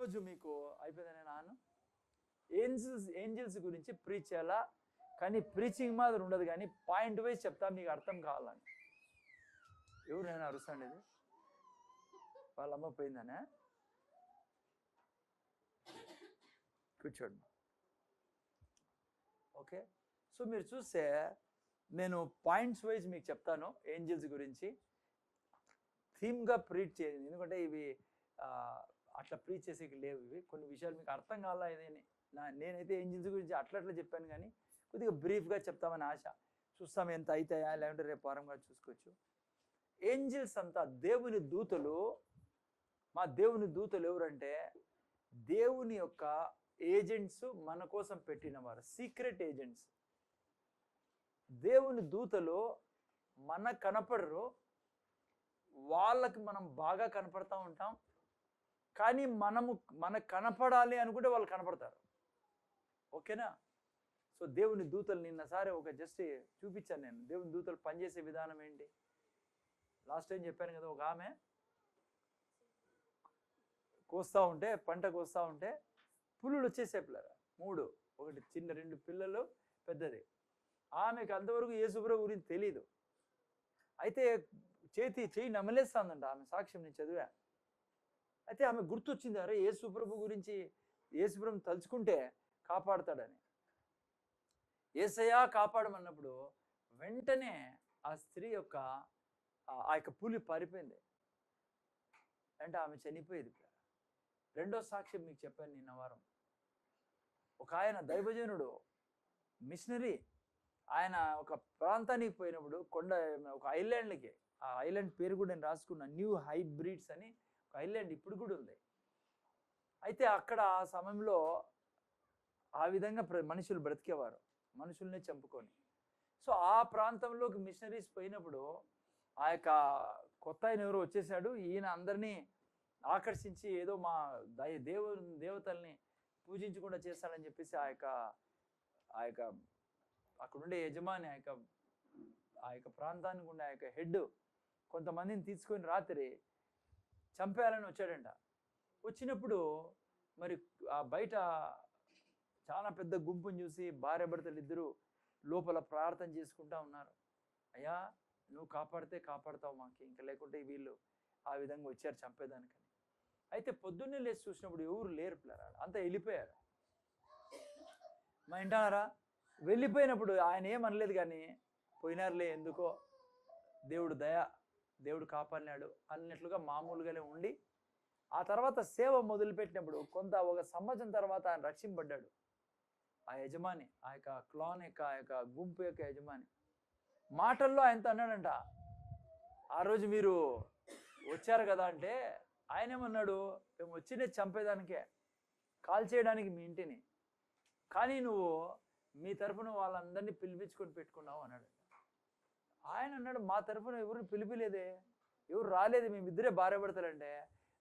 రోజు మీకు అయిపోయిందని నాను ఏంజిల్స్ గురించి ప్రీచ్ చేయాలా, కానీ ప్రీచింగ్ మాత్రం ఉండదు, కానీ పాయింట్ వైజ్ చెప్తా మీకు అర్థం కావాలని. ఎవరైనా అరుస్తాండి, ఇది వాళ్ళ అమ్మ పోయిందనే. కూర్చోండి. ఓకే, సో మీరు చూస్తే నేను పాయింట్స్ వైజ్ మీకు చెప్తాను ఏంజిల్స్ గురించి. థీమ్గా ప్రీచ్ చేయండి, ఎందుకంటే ఇవి అట్లా ప్రీచ్ చేసేకి లేవు. ఇవి కొన్ని విషయాలు మీకు అర్థం కావాలా ఇదేని. నేనైతే ఏంజిల్స్ గురించి అట్లా చెప్పాను, కానీ కొద్దిగా బ్రీఫ్గా చెప్తామని ఆశ. చూస్తాం ఎంత అవుతాయా, లేకుంటే రేపు వారంగా చూసుకోవచ్చు. ఏంజిల్స్ అంతా దేవుని దూతలు. మా దేవుని దూతలు ఎవరంటే దేవుని యొక్క ఏజెంట్స్, మన కోసం పెట్టినవారు, సీక్రెట్ ఏజెంట్స్. దేవుని దూతలు మనకు కనపడరు, వాళ్ళకి మనం బాగా కనపడతా ఉంటాం, కానీ మనకు కనపడాలి అనుకుంటే వాళ్ళు కనపడతారు. ఓకేనా? సో దేవుని దూతలు నిన్నసారి ఒక జస్ట్ చూపించాను నేను. దేవుని దూతలు పనిచేసే విధానం ఏంటి లాస్ట్ టైం చెప్పాను కదా. ఒక ఆమె కోస్తూ ఉంటే, పంట కోస్తూ ఉంటే పులులు వచ్చేసే పిల్లలు 3, ఒకటి చిన్న 2 పిల్లలు, పెద్దది. ఆమెకు అంతవరకు యేసుప్రభు గురించి తెలీదు. అయితే చెయ్యి నమలేస్తుందంట ఆమె సాక్ష్యం నేను చదివా. అయితే ఆమె గుర్తొచ్చింది, అరే యేసుప్రభు గురించి, యేసుప్రభుని తలుచుకుంటే కాపాడుతాడని. యేసయ్యా కాపాడమన్నప్పుడు వెంటనే ఆ స్త్రీ యొక్క ఆ యొక్క పులి పారిపోయింది, అంటే ఆమె చనిపోయేది. రెండో సాక్ష్యం మీకు చెప్పాను నిన్న వారం. ఒక ఆయన దైవజనుడు, మిషనరీ, ఆయన ఒక ప్రాంతానికి పోయినప్పుడు ఒక ఐలాండ్కి, ఆ ఐలాండ్ పేరు కూడా నేను రాసుకున్నా, న్యూ హైబ్రిడ్స్ అని ఒక ఐలాండ్ ఇప్పుడు కూడా ఉంది. అయితే అక్కడ ఆ సమయంలో ఆ విధంగా మనుషులు బ్రతికేవారు, మనుషుల్ని చంపుకొని. సో ఆ ప్రాంతంలోకి మిషనరీస్ పోయినప్పుడు ఆ యొక్క కొత్త ఆయన ఎవరో వచ్చేసాడు. ఈయన అందరినీ ఆకర్షించి ఏదో మా దేవతల్ని పూజించకుండా చేస్తాడని చెప్పేసి ఆ యొక్క అక్కడుండే యజమాని, ఆ యొక్క ప్రాంతానికి ఉండే ఆ యొక్క హెడ్ కొంతమందిని తీసుకొని రాత్రి చంపేయాలని వచ్చాడంట. వచ్చినప్పుడు మరి ఆ బయట చాలా పెద్ద గుంపుని చూసి భార్యాభర్తలు ఇద్దరు లోపల ప్రార్థన చేసుకుంటా ఉన్నారు. అయ్యా నువ్వు కాపాడితే కాపాడుతావు మాకు, ఇంకా లేకుంటే వీళ్ళు ఆ విధంగా వచ్చారు చంపేదానికని. అయితే పొద్దున్నే లేచి చూసినప్పుడు ఎవరు లేరు పిల్లరా, అంతా వెళ్ళిపోయారు. మా ఇంటారా వెళ్ళిపోయినప్పుడు ఆయన ఏమనలేదు, కానీ పోయినారులే ఎందుకో దేవుడు దయ, దేవుడు కాపాడినాడు అన్నట్లుగా మామూలుగానే ఉండి, ఆ తర్వాత సేవ మొదలుపెట్టినప్పుడు ఒక సంవత్సరం తర్వాత ఆయన రక్షింపబడ్డాడు. ఆ యజమాని, ఆ యొక్క క్లాన్ యొక్క, ఆ యొక్క గుంపు యొక్క యజమాని మాటల్లో ఆయనతో అన్నాడంట, ఆ రోజు మీరు వచ్చారు కదా అంటే, ఆయన ఏమన్నాడు, మేము వచ్చినే చంపేదానికే, కాల్ చేయడానికి మీ ఇంటిని, కానీ నువ్వు మీ తరఫున వాళ్ళందరినీ పిలిపించుకొని పెట్టుకున్నావు అన్నాడు. ఆయన అన్నాడు, మా తరఫున ఎవరిని పిలిపిలేదే, ఎవరు రాలేదు, మేమిద్దరే భార్యాభర్తలంటే.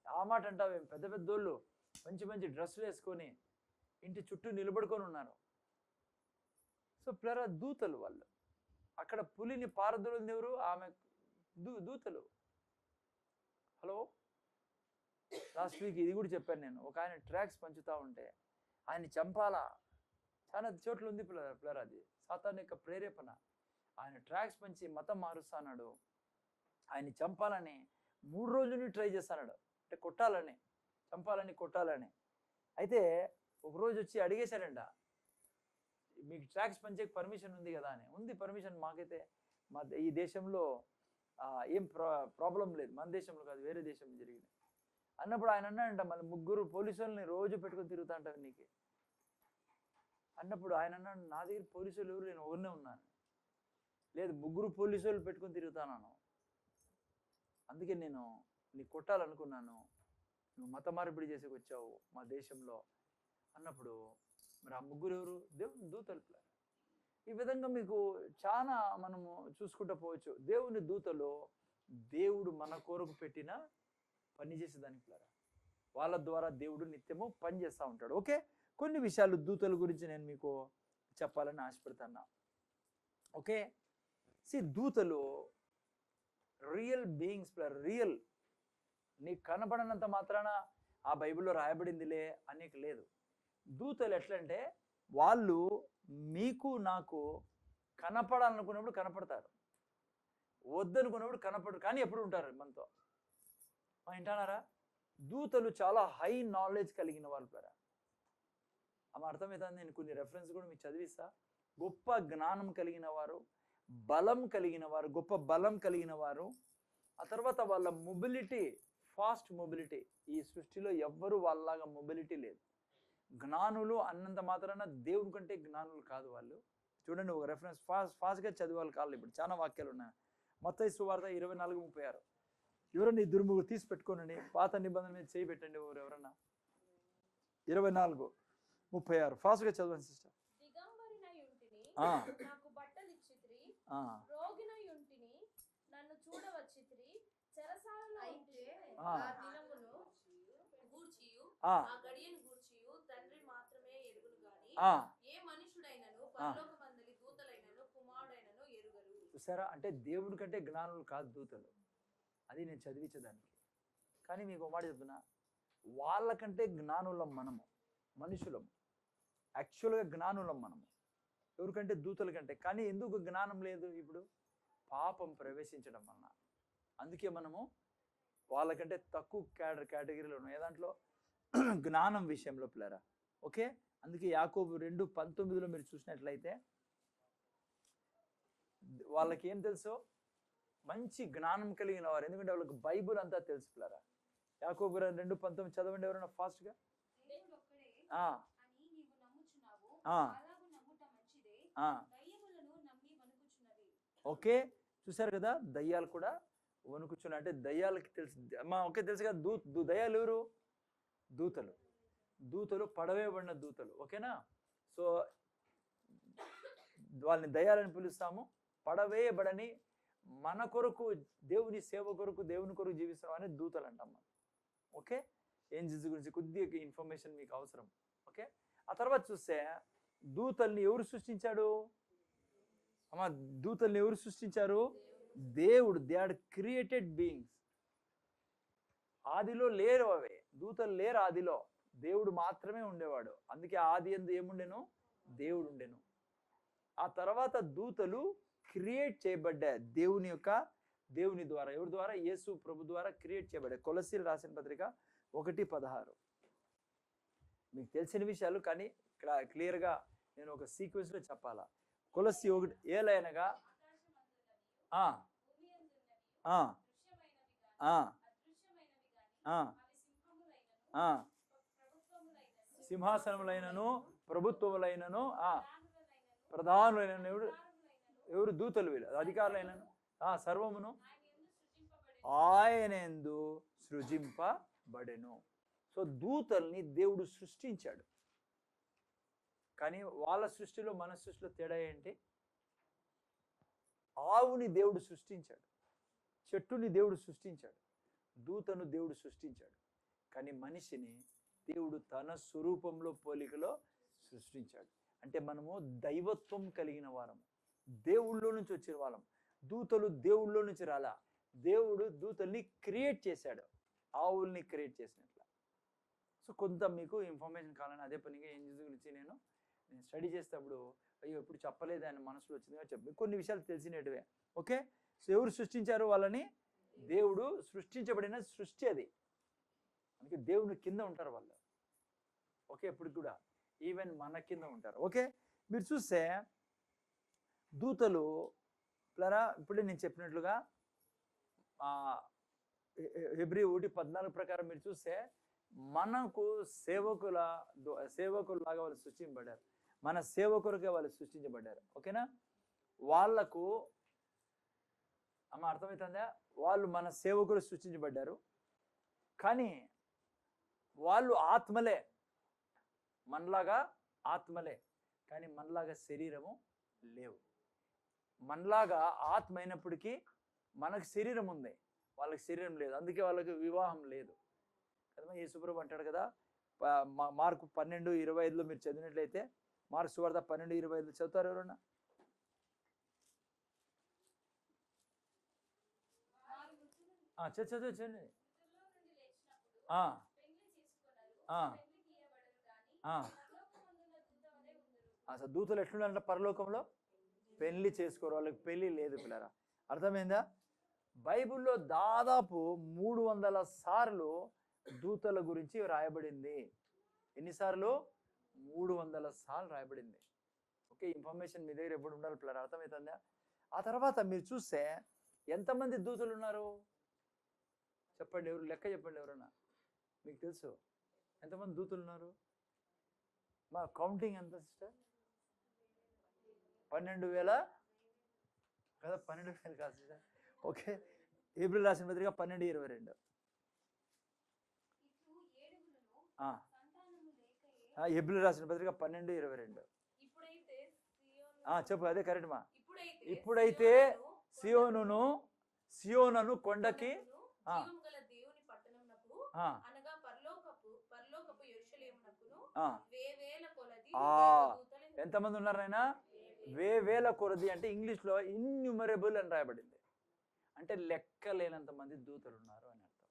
ఆ మాట అంటావు, మేము పెద్ద పెద్దోళ్ళు మంచి మంచి డ్రెస్సులు వేసుకొని ఇంటి చుట్టూ నిలబడుకొని ఉన్నారు. సో ప్లరా దూతలు వాళ్ళు. అక్కడ పులిని పారదోలింది ఎవరు? ఆమె దూతలు. హలో, లాస్ట్ వీక్ ఇది కూడా చెప్పాను నేను. ఒక ఆయన ట్రాక్స్ పంచుతూ ఉంటే ఆయన్ని చంపాలా, చాలా చోట్ల ఉంది పిల్లరా, అది సాతాను యొక్క ప్రేరేపణ. ఆయన ట్రాక్స్ పంచి మతం మారుస్తాడు, ఆయన్ని చంపాలని 3 రోజులు ట్రై చేస్తాడు, అంటే కొట్టాలని, చంపాలని, కొట్టాలని. అయితే ఒకరోజు వచ్చి అడిగేశాడంట, మీకు ట్రాక్స్ పంచే పర్మిషన్ ఉంది కదా అని. ఉంది పర్మిషన్, మాకైతే ఈ దేశంలో ఏం ప్రాబ్లం లేదు, మన దేశంలో కాదు వేరే దేశంలో జరిగింది అన్నప్పుడు ఆయన అన్నాడంట, మళ్ళీ 3 పోలీసులని రోజు పెట్టుకొని తిరుగుతా అంటారు నీకు అన్నప్పుడు ఆయన అన్నాడు, నా దగ్గర పోలీసులు ఎవరు, నేను ఒకరినే ఉన్నాను. లేదు 3 పోలీసులు పెట్టుకొని తిరుగుతాను, అందుకే నేను నీ కొట్టాలనుకున్నాను, నువ్వు మత మార్పిడి చేసి వచ్చావు మా దేశంలో అన్నప్పుడు, మరి ఆ 3 ఎవరు? దేవుని దూతలు. ఈ విధంగా మీకు చాలా మనము చూసుకుంటూ పోవచ్చు. దేవుని దూతలు దేవుడు మన కొరకు పెట్టిన పని చేసేదానికి, వాళ్ళ ద్వారా దేవుడు నిత్యము పని చేస్తూ ఉంటాడు. ఓకే, కొన్ని విషయాలు దూతల గురించి నేను మీకు చెప్పాలని ఆశపడుతున్నా. ఓకే, దూతలు రియల్ బీయింగ్స్, రియల్. నీకు కనపడనంత మాత్రాన ఆ బైబిల్లో రాయబడిందిలే అనేక లేదు. దూతలు ఎట్లంటే వాళ్ళు మీకు నాకు కనపడాలనుకున్నప్పుడు కనపడతారు, వద్దనుకున్నప్పుడు కనపడరు, కానీ ఎప్పుడు ఉంటారు మనతో. వింటున్నారా? దూతలు చాలా హై నాలెడ్జ్ కలిగిన వాళ్ళు పేరా. ఆమె అర్థమవుతుంది. నేను కొన్ని రెఫరెన్స్ కూడా మీకు చదివిస్తా. గొప్ప జ్ఞానం కలిగిన వారు, బలం కలిగిన వారు, గొప్ప బలం కలిగిన వారు. ఆ తర్వాత వాళ్ళ మొబిలిటీ, ఫాస్ట్ మొబిలిటీ. ఈ సృష్టిలో ఎవ్వరు వాళ్ళలాగా మొబిలిటీ లేదు. జ్ఞానులు అన్నంత మాత్రాన దేవుని కంటే జ్ఞానులు కాదు వాళ్ళు. చూడండి ఒక రెఫరెన్స్, ఫాస్ట్గా చదివాలి కాళ్ళు. ఇప్పుడు చాలా వాక్యాలు ఉన్నాయి. మత్తయి సువార్త 24:36. ఎవరన్నా ఇద్దరు ముగ్గురు తీసి పెట్టుకోనండి. పాత నిబంధన మీద చేయి పెట్టండి ఎవరన్నా. 24:36 ఫాస్ట్గా చదవండి సిస్టర్. చూసారా? అంటే దేవుడి కంటే జ్ఞానులు కాదు దూతలు. అది నేను చదివించడానికి. కానీ మీకు మాట చెప్తున్నా, వాళ్ళకంటే జ్ఞానులం మనము, మనుషులము. యాక్చువల్గా జ్ఞానులం మనము ఎవరికంటే దూతల కంటే. కానీ ఎందుకు జ్ఞానం లేదు? ఇప్పుడు పాపం ప్రవేశించడం వలన. అందుకే మనము వాళ్ళకంటే తక్కువ కేటగిరీలో ఉన్నాం. ఏ దాంట్లో? జ్ఞానం విషయంలో పిల్లరా. ఓకే, అందుకే యాకోబు 2:19 మీరు చూసినట్లయితే వాళ్ళకి ఏం తెలుసు? మంచి జ్ఞానం కలిగిన వారు. ఎందుకంటే వాళ్ళకి బైబుల్ అంతా తెలుసు పిల్లరా. యాకోబు 2:19 చదవండి ఎవరైనా ఫాస్ట్గా. ఓకే, చూసారు కదా? దయ్యాలు కూడా వణుకుచున్నా. అంటే దయ్యాలకి తెలుసు. ఓకే, తెలుసు కదా. దయ్యాలు ఎవరు? దూతలు. దూతలు పడవేయబడిన దూతలు. ఓకేనా? సో వాళ్ళని దయ్యాలని పిలుస్తాము. పడవేయబడని మన కొరకు, దేవుని సేవ కొరకు, దేవుని కొరకు జీవిస్తాం అని దూతలు అంటాం మనం. ఓకే, ఏంజిల్స్ గురించి కొద్దిగా ఇన్ఫర్మేషన్ మీకు అవసరం. ఓకే, ఆ తర్వాత చూస్తే దూతల్ని ఎవరు సృష్టించాడు? అమ్మా, దూతల్ని ఎవరు సృష్టించారు? దేవుడు. They are created beings. ఆదిలో లేరు అవే. దూతలు లేరు ఆదిలో. దేవుడు మాత్రమే ఉండేవాడు. అందుకే ఆది యందు ఏముండెను? దేవుడు ఉండెను. ఆ తర్వాత దూతలు క్రియేట్ చేయబడ్డాయి దేవుని ద్వారా. ఎవరి ద్వారా? యేసు ప్రభు ద్వారా క్రియేట్ చేయబడ్డాయి. కొలస్సీలు రాసిన పత్రిక 1:16. మీకు తెలిసిన విషయాలు, కానీ ఇక్కడ క్లియర్గా నేను ఒక సీక్వెన్స్లో చెప్పాలా. కొలస్సీ 1 ఏలైనగా సింహాసనములైనను ప్రభుత్వములైనను ప్రధానులైన ఎవరు? దూతలు. వీళ్ళు అధికారులైనను సర్వమును ఆయనందు సృజింపబడెను. సో దూతల్ని దేవుడు సృష్టించాడు. కానీ వాళ్ళ సృష్టిలో మన సృష్టిలో తేడా ఏంటి? ఆవుని దేవుడు సృష్టించాడు, చెట్టుని దేవుడు సృష్టించాడు, దూతను దేవుడు సృష్టించాడు. కానీ మనిషిని దేవుడు తన స్వరూపంలో, పోలికలో సృష్టించాడు. అంటే మనము దైవత్వం కలిగిన వారము, దేవుళ్ళో నుంచి వచ్చిన వాళ్ళం. దూతలు దేవుళ్ళో నుంచి రాలా. దేవుడు దూతల్ని క్రియేట్ చేశాడు, ఆవుల్ని క్రియేట్ చేసినట్ల. సో కొంత మీకు ఇన్ఫర్మేషన్ కావాలని అదే పనిగా ఏంజిల్స్ గురించి నేను స్టడీ చేసేటప్పుడు అయ్యో ఎప్పుడు చెప్పలేదు అని మనసులో వచ్చిందిగా చెప్పి కొన్ని విషయాలు తెలిసినట్టువే. ఓకే, సో ఎవరు సృష్టించారు వాళ్ళని? దేవుడు. సృష్టించబడిన సృష్టి అది. అందుకే దేవుని కింద ఉంటారు వాళ్ళు. ఓకే, ఇప్పుడు కూడా ఈవెన్ మన కింద ఉంటారు. ఓకే, మీరు చూస్తే దూతలు ప్లరా ఇప్పుడే నేను చెప్పినట్లుగా హెబ్రీ 1:14 ప్రకారం మీరు చూస్తే మనకు సేవకులాగా వాళ్ళు సృష్టించబడ్డారు. మన సేవకులకే వాళ్ళు సృష్టించబడ్డారు. ఓకేనా? వాళ్లకు అమ్మ అర్థమవుతుందా? వాళ్ళు మన సేవకులు సృష్టించబడ్డారు. కానీ వాళ్ళు ఆత్మలే, మనలాగా ఆత్మలే. కానీ మనలాగా శరీరము లేవు. మనలాగా ఆత్మ అయినప్పటికీ మనకు శరీరం ఉంది, వాళ్ళకి శరీరం లేదు. అందుకే వాళ్ళకి వివాహం లేదు కదా. యేసుప్రభు అంటాడు కదా, మార్కు 12:25 మీరు చదివినట్లయితే, మార్కు సువార్త 12:25 చదువుతారు ఎవరన్నా? చదవండి. అసలు దూతలు ఎట్లున్నారంటే పరలోకంలో పెళ్లి చేసుకోరు, వాళ్ళకి పెళ్లి లేదు పిల్లరా. అర్థమైందా? బైబిల్లో దాదాపు 300 సార్లు దూతల గురించి రాయబడింది. ఎన్నిసార్లు? 300 సార్లు రాయబడింది. ఓకే, ఇన్ఫర్మేషన్ మీ దగ్గర ఎప్పుడు ఉండాలి పిల్లరా. అర్థమవుతుందా? ఆ తర్వాత మీరు చూస్తే ఎంతమంది దూతలు ఉన్నారు చెప్పండి, ఎవరు లెక్క చెప్పండి, ఎవరన్నా మీకు తెలుసు ఎంతమంది దూతలు ఉన్నారు? మా కౌంటింగ్ ఎంత సిస్టర్? 12,000 కదా, 12,000 కాదు సిస్టర్. ఓకే, ఏప్రిల్ రాసిన పత్రిక 12:22. ఏప్రిల్ రాసిన పత్రిక 12:22. చెప్పు, అదే కరెక్ట్ మా. ఇప్పుడైతే సియోనును కొండకి ఎంతమంది ఉన్నారు నాయన? వేవేల కొలది. అంటే ఇంగ్లీష్లో ఇన్యూమరబుల్ అని రాయబడింది. అంటే లెక్కలేనంత మంది దూతలు ఉన్నారు అని అర్థం.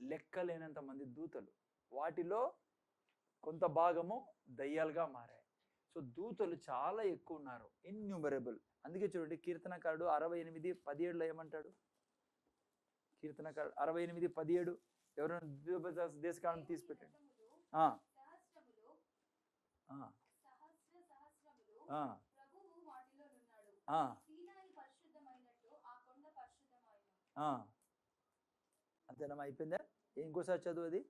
లెక్కలేనంత మంది దూతలు, వాటిలో కొంత భాగము దయ్యాలుగా మారాయి. సో దూతలు చాలా ఎక్కువ ఉన్నారు, ఇన్యూమరబుల్. అందుకే చూడండి, కీర్తనకారుడు 68:17 ఏమంటాడు? కీర్తనకారుడు 68:17 ఎవరైనా దేశకాలం తీసి పెట్టండి. అంతేనమ్మా, అయిపోయిందా? ఇంకోసారి చదువు అది.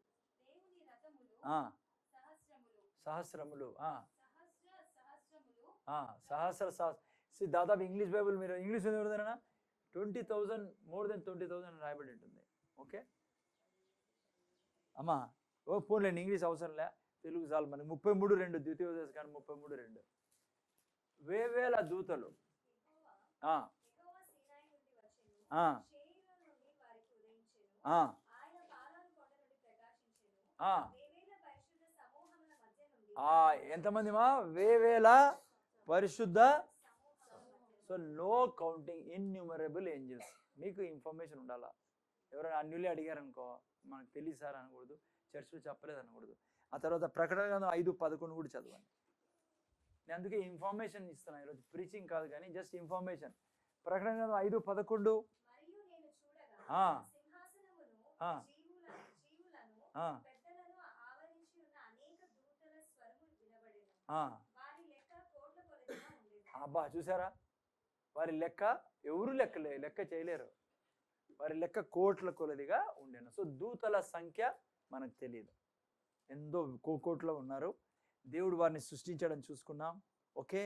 సహస్రములు, సహస్ర. దాదాపు ఇంగ్లీష్ బైబుల్ మీరు ఇంగ్లీష్ ఎవరిదైనా 20,000, మోర్ దెన్ 20,000 రాయబడి ఉంటుంది. ఓకే అమ్మా, పోన్లేండి, ఇంగ్లీష్ అవసరంలే, తెలుగు చాలు మనకి. 33:2 ద్వితీయోపదేశకాండం 33:2. వేవేల దూతలు. ఎంతమంది మా? వేవేల పరిశుద్ధ. So no counting, innumerable angels. మీకు ఇన్ఫర్మేషన్ ఉండాలా. ఎవరైనా అన్యులే అడిగారనుకో, మనకు తెలియదు సార్ అనకూడదు, చర్చిలో చెప్పలేదు అనకూడదు. ఆ తర్వాత ప్రకటన గ్రంథం 5:11 కూడా చదవండి. నేను అందుకే ఇన్ఫర్మేషన్ ఇస్తున్నాను ఈరోజు, ప్రీచింగ్ కాదు కానీ జస్ట్ ఇన్ఫర్మేషన్. ప్రకటన గ్రంథం 5:11. అబ్బా, చూసారా? వారి లెక్క ఎవరు లెక్క చేయలేరు. వారి లెక్క కోట్ల కొలదిగా ఉండేను. సో దూతల సంఖ్య మనకు తెలియదు, ఎంతో కోట్ల ఉన్నారు. దేవుడు వారిని సృష్టించడం చూసుకున్నాం. ఓకే,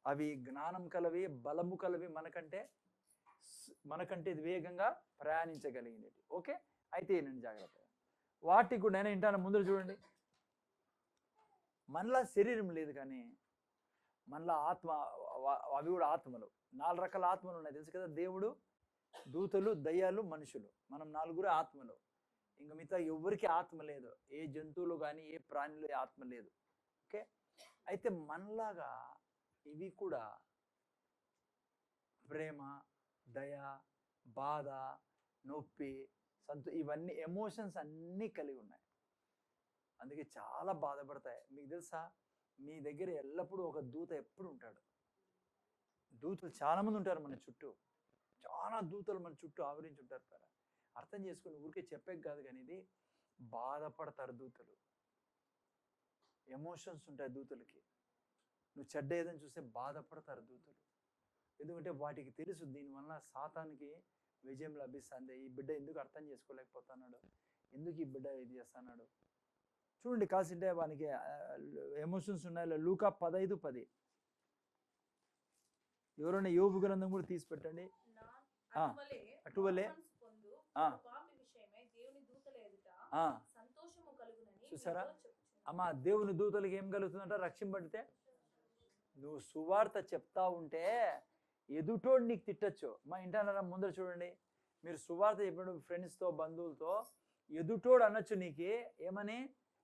అవి జ్ఞానం కలవి, బలము కలవి, మనకంటే వేగంగా ప్రయాణించగలిగినవి. ఓకే, అయితే నేను జాగ్రత్తగా వాటికి కూడా నేను వింటాను. ముందు చూడండి, మనలా శరీరం లేదు కానీ మనలా ఆత్మ, అవి కూడా ఆత్మలు. 4 రకాల ఆత్మలు ఉన్నాయి తెలుసు కదా. దేవుడు, దూతలు, దయ్యాలు, మనుషులు. మనం 4 ఆత్మలు. ఇంకా మిగతా ఎవరికి ఆత్మ లేదు. ఏ జంతువులు కానీ ఏ ప్రాణిలో ఆత్మ లేదు. ఓకే, అయితే మనలాగా ఇవి కూడా ప్రేమ, దయ, బాధ, నొప్పి, ఇవన్నీ ఎమోషన్స్ అన్నీ కలిగి ఉన్నాయి. అందుకే చాలా బాధపడతాయి. మీకు తెలుసా, మీ దగ్గర ఎల్లప్పుడూ ఒక దూత ఎప్పుడు ఉంటాడు. దూతలు చాలా మంది ఉంటారు మన చుట్టూ, చాలా దూతలు మన చుట్టూ ఆవరించి ఉంటారు కదా. అర్థం చేసుకుని ఊరికే చెప్పేది కాదు కానీ ఇది బాధపడతారు దూతలు. ఎమోషన్స్ ఉంటాయి దూతలకి. నువ్వు చెడ్డ ఏదని చూస్తే బాధపడతారు దూతలు. ఎందుకంటే వాటికి తెలుసు దీనివల్ల సాతానికి విజయం లభిస్తుంది. ఈ బిడ్డ ఎందుకు అర్థం చేసుకోలేకపోతున్నాడు, ఎందుకు ఈ బిడ్డ ఇది చేస్తున్నాడు. చూడండి, కాసింటే వానికి ఎమోషన్స్ ఉన్నాయి. లూకా 15:10. ఎవరైనా యోబు గ్రంథం కూడా తీసి పెట్టండి. అటువలే చూసారా అమ్మా, దేవుని దూతలకి ఏం కలుగుతుందంట? రక్షింపడితే నువ్వు సువార్త చెప్తా ఉంటే ఎదుటోడు నీకు తిట్టచ్చు. మా ఇంటన్నారా ముందర చూడండి, మీరు సువార్త చెప్పినప్పుడు ఫ్రెండ్స్తో, బంధువులతో ఎదుటోడు అనొచ్చు నీకు ఏమని,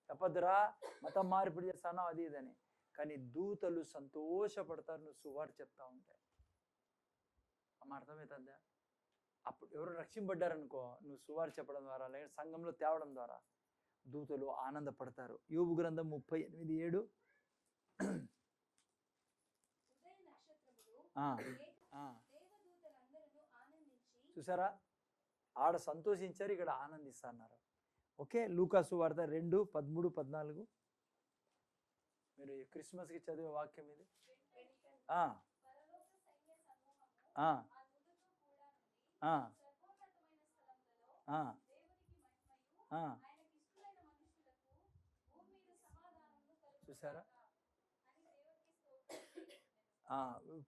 తప్పదురా మతం మార్పిడి చేస్తానో అది ఇదని. కానీ దూతలు సంతోషపడతారు నువ్వు సువార్త చెప్తా ఉంటే. అమ్మ, అర్థమవుతుందా? అప్పుడు ఎవరు రక్షింపడ్డారనుకో, నువ్వు సువార్త చెప్పడం ద్వారా, లేదా సంఘంలో తేవడం ద్వారా, దూతలు ఆనందపడతారు. యోబు గ్రంథం 38:7. చూసారా, ఆడ సంతోషించారు, ఇక్కడ ఆనందిస్తున్నారు. ఓకే, లూకాసు వార్త 2:13-14. మీరు క్రిస్మస్కి చదివే వాక్యం ఇది. చూసారా,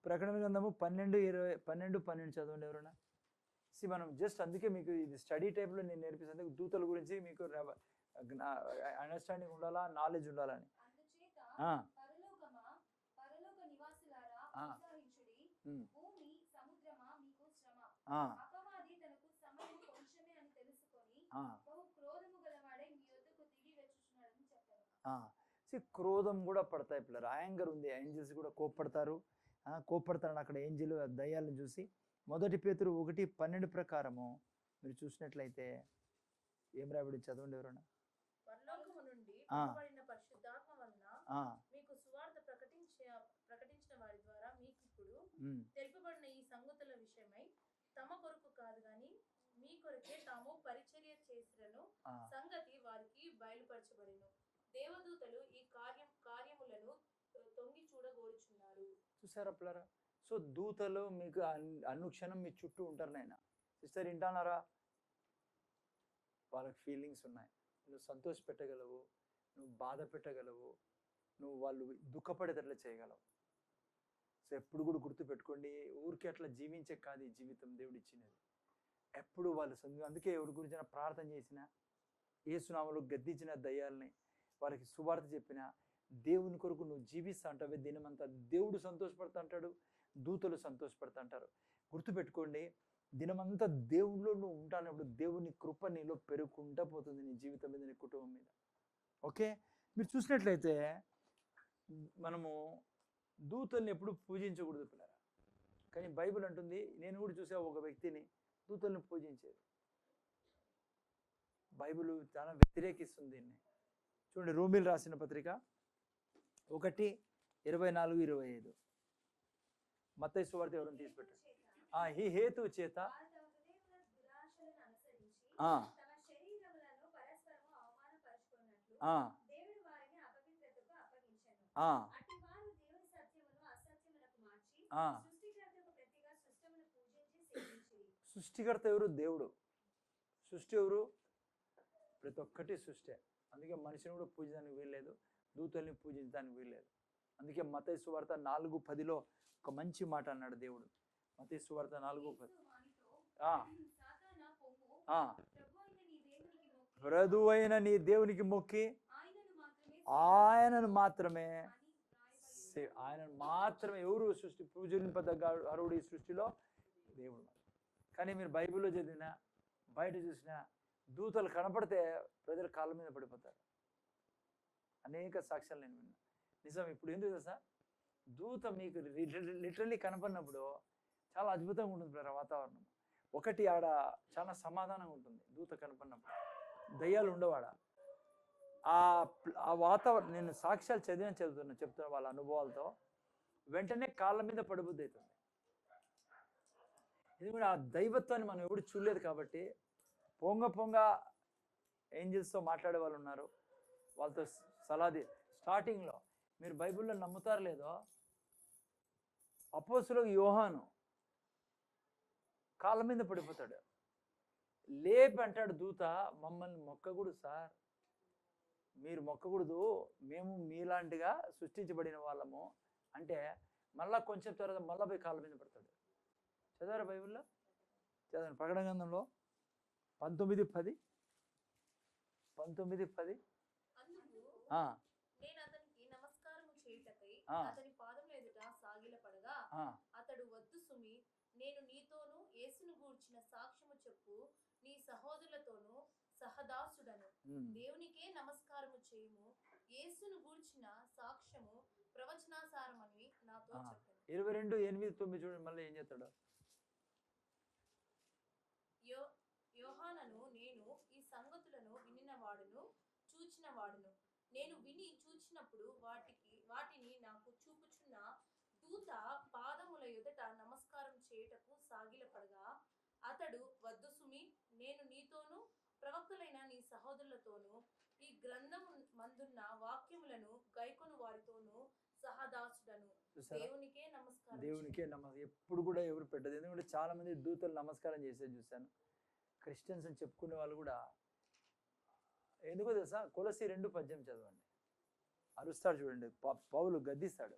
ప్రకటన గ్రంథము 12:12 చదవండి ఎవరైనా. మనం జస్ట్ అందుకే మీకు ఇది స్టడీ టైప్లో నేను నేర్పిస్తాను. దూతల గురించి మీకు అండర్స్టాండింగ్ ఉండాలా, నాలెడ్జ్ ఉండాలని. క్రోధం కూడా పడతాయి పిల్లలు. యాంగర్ ఉంది, ఏంజిల్స్ కూడా కోప్పడతారు. కోప్పడతారని అక్కడ ఏంజిల్ దయ్యాలను చూసి. 1 పేతురు 1:12 ప్రకారము మీరు చూసినట్లయితే ఏం రాబడి చదవండి ఎవరైనా. పరలోకము నుండి పంపబడిన పరిశుద్ధాత్మ వలన మీకు సువార్త ప్రకటించిన వారి ద్వారా మీకు ఇప్పుడు తెలుపబడిన ఈ సంగతుల విషయమై తమ కొరకు కాదు గాని మీ కొరకే తాము పరిచర్య చేసిరను సంగతి వారికి బయలుపరచబడిను. దేవదూతలు ఈ కార్యములను తొంగి చూడగోరుచున్నారు. చూసారా పిల్లరా? సో దూతలు మీకు అనుక్షణం మీ చుట్టూ ఉంటారు. నాయన సిస్టర్ వింటున్నారా? వాళ్ళకి ఫీలింగ్స్ ఉన్నాయి. నువ్వు సంతోష పెట్టగలవు, నువ్వు బాధ పెట్టగలవు, నువ్వు వాళ్ళు దుఃఖపడేటట్లా చేయగలవు. సో ఎప్పుడు కూడా గుర్తుపెట్టుకోండి, ఊరికి అట్లా జీవించే కాదు ఈ జీవితం దేవుడు ఇచ్చినది. ఎప్పుడు వాళ్ళు అందుకే ఎవరి గురించి ప్రార్థన చేసిన, యేసునామములో గద్దించిన దయ్యాలని వాళ్ళకి సువార్త చెప్పిన, దేవుని కొరకు నువ్వు జీవిస్తా అంటావే దినమంతా దేవుడు సంతోషపడుతూ అంటాడు, దూతలు సంతోషపడుతూ అంటారు. గుర్తుపెట్టుకోండి, దినమంతా దేవుళ్ళు నువ్వు ఉంటానప్పుడు దేవుని కృప నీలో పెరుగుకుంటూ పోతుంది, నీ జీవితం మీద, నీ కుటుంబం మీద. ఓకే, మీరు చూసినట్లయితే మనము దూతల్ని ఎప్పుడు పూజించకూడదు పిల్లరా. కానీ బైబిల్ అంటుంది, నేను కూడా చూసా ఒక వ్యక్తిని దూతల్ని పూజించేది. బైబిల్ చాలా వ్యతిరేకిస్తుంది దీన్ని. చూడండి, రోమీలు రాసిన పత్రిక 1:24-25. మత్తయి సువార్త ఎవరైనా తీసిపెట్టారు. ఈ హేతు చేత సృష్టికర్త ఎవరు? దేవుడు. సృష్టి ఎవరు? ప్రతి ఒక్కటి సృష్టి. అందుకే మనిషిని కూడా పూజించడానికి వీల్లేదు, దూతల్ని పూజించడానికి వీల్లేదు. అందుకే మత్తయి సువార్త 4:10 ఒక మంచి మాట అన్నాడు దేవుడు. మత్తయి సువార్త 4:10, ప్రభువైన నీ దేవునికి మొక్కి ఆయనను మాత్రమే ఎవరు సృష్టి పూజింపదగ్గ అరుడు ఈ సృష్టిలో? దేవుడు. కానీ మీరు బైబిల్లో చదివినా, బయట చూసినా దూతలు కనపడితే ప్రజల కాళ్ళ మీద పడిపోతారు. అనేక సాక్ష్యాలు నేను విన్నా. నిజం. ఇప్పుడు ఎందుకు తెలుసా? దూత మీకు లిటరల్లీ కనపడినప్పుడు చాలా అద్భుతంగా ఉంటుంది వాతావరణం. ఒకటి, ఆడ చాలా సమాధానంగా ఉంటుంది దూత కనపడినప్పుడు. దయ్యాలు ఉండవాడ. ఆ వాతావరణం నేను సాక్ష్యాలు చెప్తున్నా వాళ్ళ అనుభవాలతో. వెంటనే కాళ్ళ మీద పడిబుద్ధి అవుతుంది. ఇది కూడా ఆ దైవత్వాన్ని మనం ఎప్పుడు చూడలేదు కాబట్టి పొంగ ఏంజిల్స్తో మాట్లాడే వాళ్ళు ఉన్నారు. వాళ్ళతో సలాది స్టార్టింగ్లో మీరు బైబిల్లో నమ్ముతారు లేదో, అపోస్తులకు యోహాను కాళ్ళ మీద పడిపోతాడు. లేపి అంటాడు దూత, మమ్మల్ని మొక్కకూడదు సార్, మీరు మొక్కకూడదు, మేము మీలాంటిగా సృష్టించబడిన వాళ్ళము అంటే మళ్ళా కొంచెం తర్వాత మళ్ళా పోయి కాళ్ళ మీద పడతాడు. చదివారా బైబిల్లో? చదవండి, ప్రకటన గ్రంథంలో 19:10. నేను అతనికి నమస్కారము చేయుటకై అతని పాదముల ఎదుట సాగిలపడగా అతడు, వద్దు సుమి, నేను నీతోను యేసును గూర్చిన సాక్ష్యము చెప్పు నీ సహోదరులతోనూ సహదాసుడను. దేవునికే నమస్కారము చేయుము, యేసును గూర్చిన సాక్ష్యము ప్రవచనాసారమని నాతో చెప్పాను. 22:8-9 చూడండి, మళ్ళీ ఏం చేస్తాడు? యోహానను నేను ఈ సంగతులను వినినవాడును, ప్రకటించిన వాడును. నేను విని చూచినప్పుడు వాటిని నాకు చూపుచున్న దూత పాదముల ఎదుట నమస్కారం చేయుటకు సాగిలపడగా అతడు, వద్దు సుమి, నేను నీతోనూ ప్రవక్తలైన నీ సహోదరులతోనూ ఈ గ్రంథము మందున్న వాక్యములను గైకొను వారితోనూ సహదాసుడను. దేవునికే నమస్కారం. దేవునికే ఎప్పుడు కూడా ఎవరు పెట్టదు. ఎందుకంటే చాలా మంది దూతలు నమస్కారం చేసేది చూశాను. క్రిస్టియన్స్ అని చెప్పుకునే వాళ్ళు కూడా ఎందుకో తెలుసా, కొలసి 2:18 చదవండి. అరుస్తాడు చూడండి, పౌలు గద్దిస్తాడు.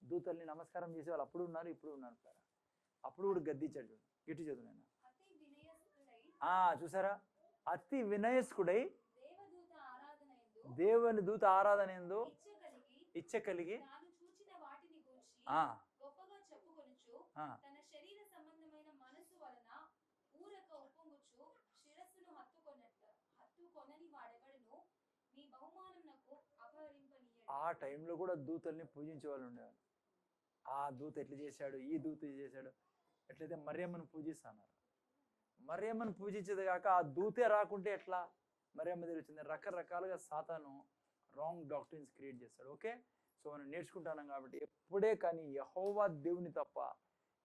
దూతల్ని నమస్కారం చేసే వాళ్ళు అప్పుడు ఉన్నారు, ఇప్పుడు ఉన్నారు సార్. అప్పుడు కూడా గద్దించాడు చూడండి. ఇటు చదువు నేను. చూసారా, అతి వినయస్కుడై దేవుని దూత ఆరాధన ఎందు ఇచ్చ కలిగి ఆ టైంలో కూడా దూతల్ని పూజించే వాళ్ళు ఉండేవాళ్ళు. ఆ దూత ఎట్లా చేశాడు, ఈ దూత చేశాడు. ఎట్లయితే మరియమ్మను పూజిస్తున్నారు. మరియమ్మను పూజించేది కాక ఆ దూతే రాకుంటే ఎట్లా మరియమ్మ తెలిసింది. రకరకాలుగా సాతాను రాంగ్ డాక్టరీన్స్ క్రియేట్ చేస్తాడు. ఓకే, సో మనం నేర్చుకుంటున్నాం కాబట్టి ఎప్పుడే కానీ యెహోవా దేవుని తప్ప,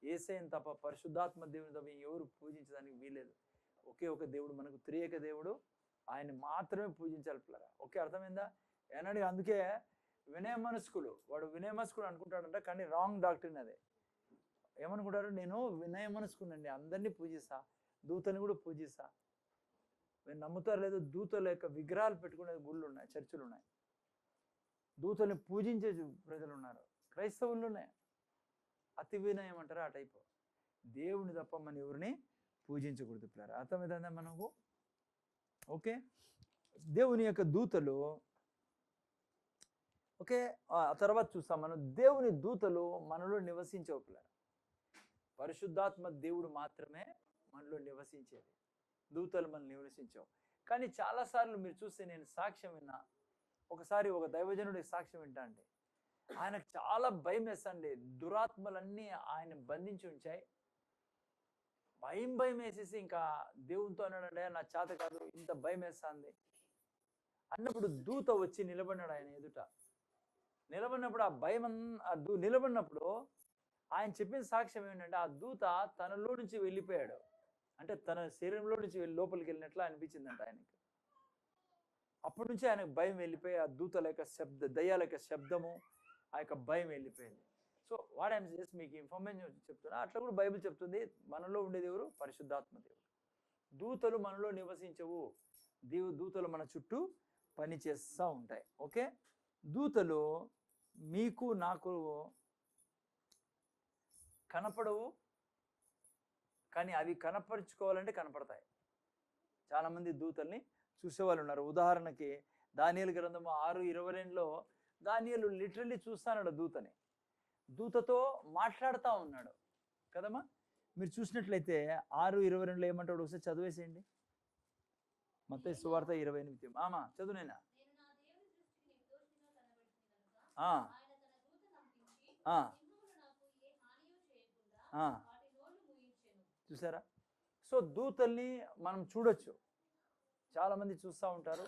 యేసయ్యను తప్ప, పరిశుద్ధాత్మ దేవుని తప్ప ఎవరు పూజించడానికి వీలేదు. ఒకే ఒక దేవుడు మనకు, త్రియేక దేవుడు, ఆయన మాత్రమే పూజించాలి పిల్లరా. ఓకే, అర్థమైందా? ఏనాడు అందుకే వినయ మనస్కులు, వాడు వినయ మనస్కులు అనుకుంటాడంట, కానీ రాంగ్ డాక్టరీన్ అదే. ఏమనుకుంటారు, నేను వినయ మనస్కునండి, అందరినీ పూజిస్తా, దూతని కూడా పూజిస్తా. మీరు నమ్ముతారు లేదు, దూతల యొక్క విగ్రహాలు పెట్టుకునే గుళ్ళు ఉన్నాయి, చర్చిలు ఉన్నాయి. దూతల్ని పూజించే ప్రజలు ఉన్నారు, క్రైస్తవులు ఉన్నాయి. అతి వినయం అంటారా, ఆ టైపు. దేవుని తప్ప మన ఎవరిని పూజించకూడదు పిల్లరా. అర్థమైందా మనకు? ఓకే, దేవుని యొక్క దూతలు. ఓకే, ఆ తర్వాత చూస్తాం మనం, దేవుని దూతలు మనలో నివసించవు పిల్లరా. పరిశుద్ధాత్మ దేవుడు మాత్రమే మనలో నివసించేది, దూతలు మనం నివసించవు. కానీ చాలాసార్లు మీరు చూస్తే, నేను సాక్ష్యం విన్నా. ఒకసారి ఒక దైవజనుడికి సాక్ష్యం వింటా అండి, ఆయనకు చాలా భయం వేస్తండి. దురాత్మలన్నీ ఆయన బంధించి ఉంచాయి. భయం వేసేసి ఇంకా దేవునితో అన్నాడంటే, నా చేత కాదు, ఇంత భయం వేస్తుంది అన్నప్పుడు దూత వచ్చి నిలబడినాడు ఆయన ఎదుట. నిలబడినప్పుడు ఆ భయం నిలబడినప్పుడు ఆయన చెప్పిన సాక్ష్యం ఏంటంటే, ఆ దూత తనలో నుంచి వెళ్ళిపోయాడు. అంటే తన శరీరంలో నుంచి లోపలికి వెళ్ళినట్లు అనిపించిందంట ఆయనకి. అప్పటి నుంచి ఆయనకు భయం వెళ్ళిపోయి, ఆ దూతల యొక్క దయ్యాల యొక్క శబ్దము, ఆ యొక్క భయం వెళ్ళిపోయింది. సో వాట్ ఐఎమ్ జస్ట్ మీకు ఇన్ఫర్మేషన్ చెప్తున్నా. అట్లా కూడా బైబిల్ చెప్తుంది, మనలో ఉండేది ఎవరు? పరిశుద్ధాత్మ దేవుడు. దూతలు మనలో నివసించవు, దూతలు మన చుట్టూ పని చేస్తూ ఉంటాయి. ఓకే, దూతలు మీకు నాకు కనపడవు, కానీ అవి కనపరుచుకోవాలంటే కనపడతాయి. చాలామంది దూతల్ని చూసేవాళ్ళు ఉన్నారు. ఉదాహరణకి దానియేలు గ్రంథము 6:22లో దానియేలు లిటరల్లీ చూస్తాడు దూతని, దూతతో మాట్లాడుతూ ఉన్నాడు కదమ్మా. మీరు చూసినట్లయితే 6:22లో ఏమంటాడు, ఒకసారి చదివేసేయండి. మత్తయి సువార్త 28. చదువునేనా? చూసారా? సో దూతల్ని మనం చూడొచ్చు, చాలా మంది చూస్తూ ఉంటారు.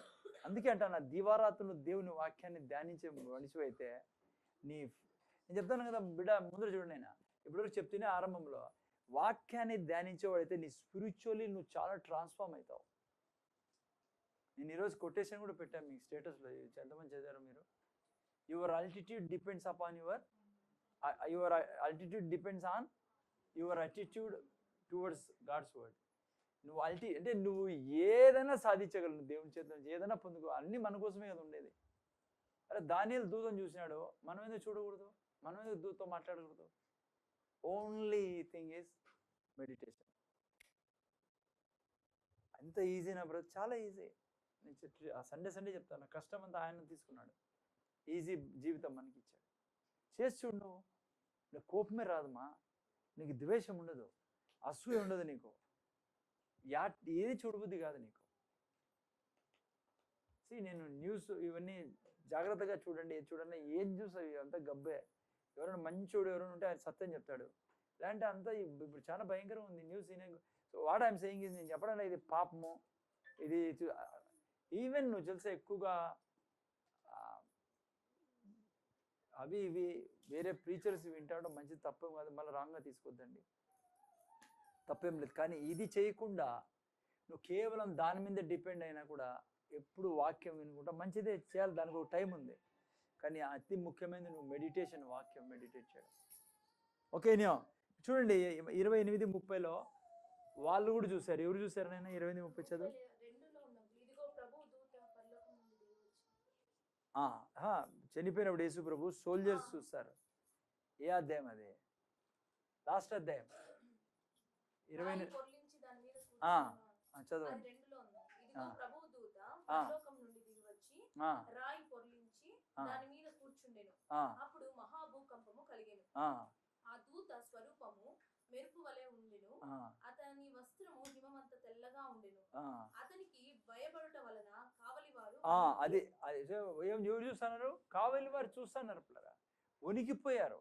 అందుకే అంటాను, దివారాత్రులు దేవుని వాక్యాన్ని ధ్యానించే మనిషివైతే నేను చెప్తాను కదా బిడ్డ, ముందు చూడండి, నేను ఇప్పుడు చెప్తూనే ఆరంభంలో, వాక్యాన్ని ధ్యానించేవాడైతే నీ స్పిరిచువల్లీ నువ్వు చాలా ట్రాన్స్ఫార్మ్ అవుతావు. నేను ఈరోజు కొటేషన్ కూడా పెట్టాను మీకు స్టేటస్లో, ఎంతమంది చదివారు మీరు? Your altitude depends upon your altitude depends on your attitude towards God's word. నువ్వు అంటే నువ్వు ఏదైనా సాధించగలవు దేవుని చేత, ఏదైనా పొందుకో, అన్నీ మన కోసమే కదా ఉండేది. అరే దానియేలు దూతను చూసినాడు, మనం ఎందుకు చూడకూడదు? మనం ఎందుకు దూతతో మాట్లాడకూడదు? Only thing is meditation. అంత ఈజీనా బ్రదర్? చాలా ఈజీ. నేను సండే చెప్తాను, కష్టం అంతా ఆయన తీసుకున్నాడు, ఈజీ జీవితం మనకి ఇచ్చాడు. చేసి చూడు, నువ్వు కోపమే రాదమ్మా, నీకు ద్వేషం ఉండదు, అసూయ ఉండదు, నీకు ఏది చూడబుద్ధి కాదు నీకు. నేను న్యూస్ ఇవన్నీ జాగ్రత్తగా చూడండి, ఏం న్యూస్ అవి అంతా గబ్బే. ఎవరైనా మంచోడు ఎవరైనా ఉంటే ఆయన సత్యం చెప్తాడు, లేదంటే అంతా ఇప్పుడు చాలా భయంకరంగా ఉంది news. So what I'm saying ఇది, నేను చెప్పడం ఇది పాపము, ఇది ఈవెన్ నువ్వు తెలిసే ఎక్కువగా అవి ఇవి వేరే ప్రీచర్స్ వింటాడో మంచి తప్పేం కాదు, మళ్ళీ రాంగ్గా తీసుకోవద్దండి, తప్పేం లేదు. కానీ ఇది చేయకుండా నువ్వు కేవలం దాని మీద డిపెండ్ అయినా కూడా ఎప్పుడు వాక్యం వినుకుంటా మంచిదే చేయాలి, దానికి ఒక టైం ఉంది. కానీ అతి ముఖ్యమైనది నువ్వు మెడిటేషన్, వాక్యం మెడిటేట్ చేయడం. ఓకేనా? చూడండి 28:30లో వాళ్ళు కూడా చూశారు. ఎవరు చూశారు నాయన? 28:30 చదువు. చనిపోయినప్పుడు యేసు ప్రభు సోల్జర్స్ చూస్తారు. ఏ అధ్యాయం అది? లాస్ట్ అధ్యాయం 20 చదవండి. రాయి పొర్లించి దాని మీద కూర్చుండెను. అప్పుడు మహాభూకంపము కలిగెను. ఆ దూత స్వరూపము మెరుపు వలె ఉండెను. అతని వస్త్రము హిమమంత తెల్లగా ఉండెను. అతనికి భయపడుట వలన కావలివారు అది ఎవరు చూస్తున్నారు? కావలి వారు చూస్తున్నారు, వణికిపోయారు.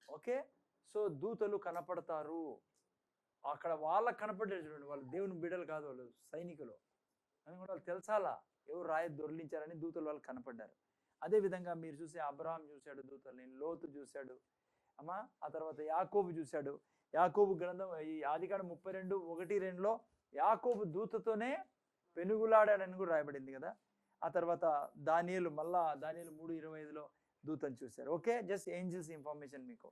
ఓకే, సో దూతలు కనపడతారు అక్కడ. వాళ్ళకి కనపడ్డారు చూడండి, వాళ్ళు దేవుని బిడ్డలు కాదు, వాళ్ళు సైనికులు అని కూడా వాళ్ళు తెలుసాలా ఎవరు రాయి దొర్లించారని. దూతలు వాళ్ళు కనపడ్డారు. అదేవిధంగా మీరు చూసే అబ్రహాం చూశాడు దూతల్ని, లోతు చూశాడు అమ్మా. ఆ తర్వాత యాకోబు చూశాడు. యాకోబు గ్రంథం ఈ ఆదికాండం 32:1-2లో యాకోబు దూతతోనే పెనుగులాడాడని కూడా రాయబడింది కదా. ఆ తర్వాత దానియేలు, మళ్ళా దానియేలు 3:25లో దూతను చూశారు. ఓకే, జస్ట్ ఏంజిల్స్ ఇన్ఫర్మేషన్ మీకు.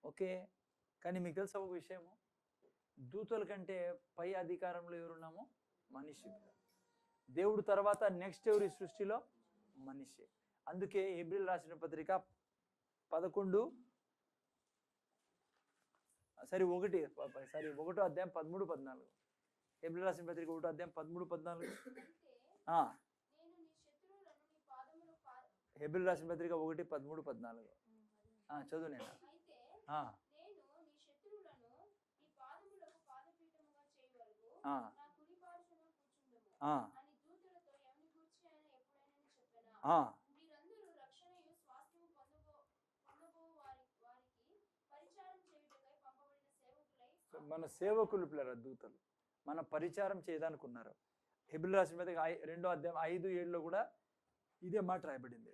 ఓకే, కానీ మీకు తెలుసా ఒక విషయము, దూతల కంటే పై అధికారంలో ఎవరున్నామో మనిషి. దేవుడు తర్వాత నెక్స్ట్ ఎవరు ఈ సృష్టిలో? మనిషి. అందుకే హెబ్రీయులు రాసిన పత్రిక 1 అధ్యాయం 13-14. హెబ్రీయులు రాసిన పత్రిక 1 అధ్యాయం 13-14. హెబ్రీయులు రాసిన పత్రిక 1:13-14 చదువు నేను. మన సేవకులు పిల్లల దూతలు మన పరిచారం చేయడానుకున్నారు. హెబ్రీయులు రాసిన పత్రిక 2 అధ్యాయం 5-7లో కూడా ఇదే మాట రాయబడింది.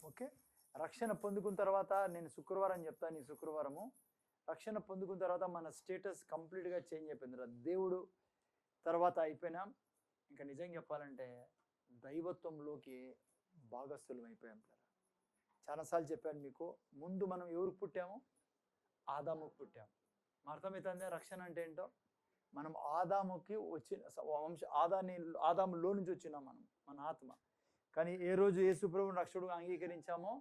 ఓకే, రక్షణ పొందుకున్న తర్వాత నేను శుక్రవారం చెప్తాను. ఈ శుక్రవారము రక్షణ పొందుకున్న తర్వాత మన స్టేటస్ కంప్లీట్గా చేంజ్ అయిపోయింది. దేవుడు తర్వాత అయిపోయినాం. ఇంకా నిజంగా చెప్పాలంటే దైవత్వంలోకి భాగస్థులం అయిపోయాం. చాలాసార్లు చెప్పాను మీకు, ముందు మనం ఎవరికి పుట్టాము? ఆదాముకు పుట్టాము. అర్థమవుతుందే రక్షణ అంటే ఏంటో. మనం ఆదాముకి వచ్చిన ఆదాములో నుంచి వచ్చినాం మనం, మన ఆత్మ. కానీ ఏ రోజు యేసు ప్రభువుని రక్షకుడుగా అంగీకరించామో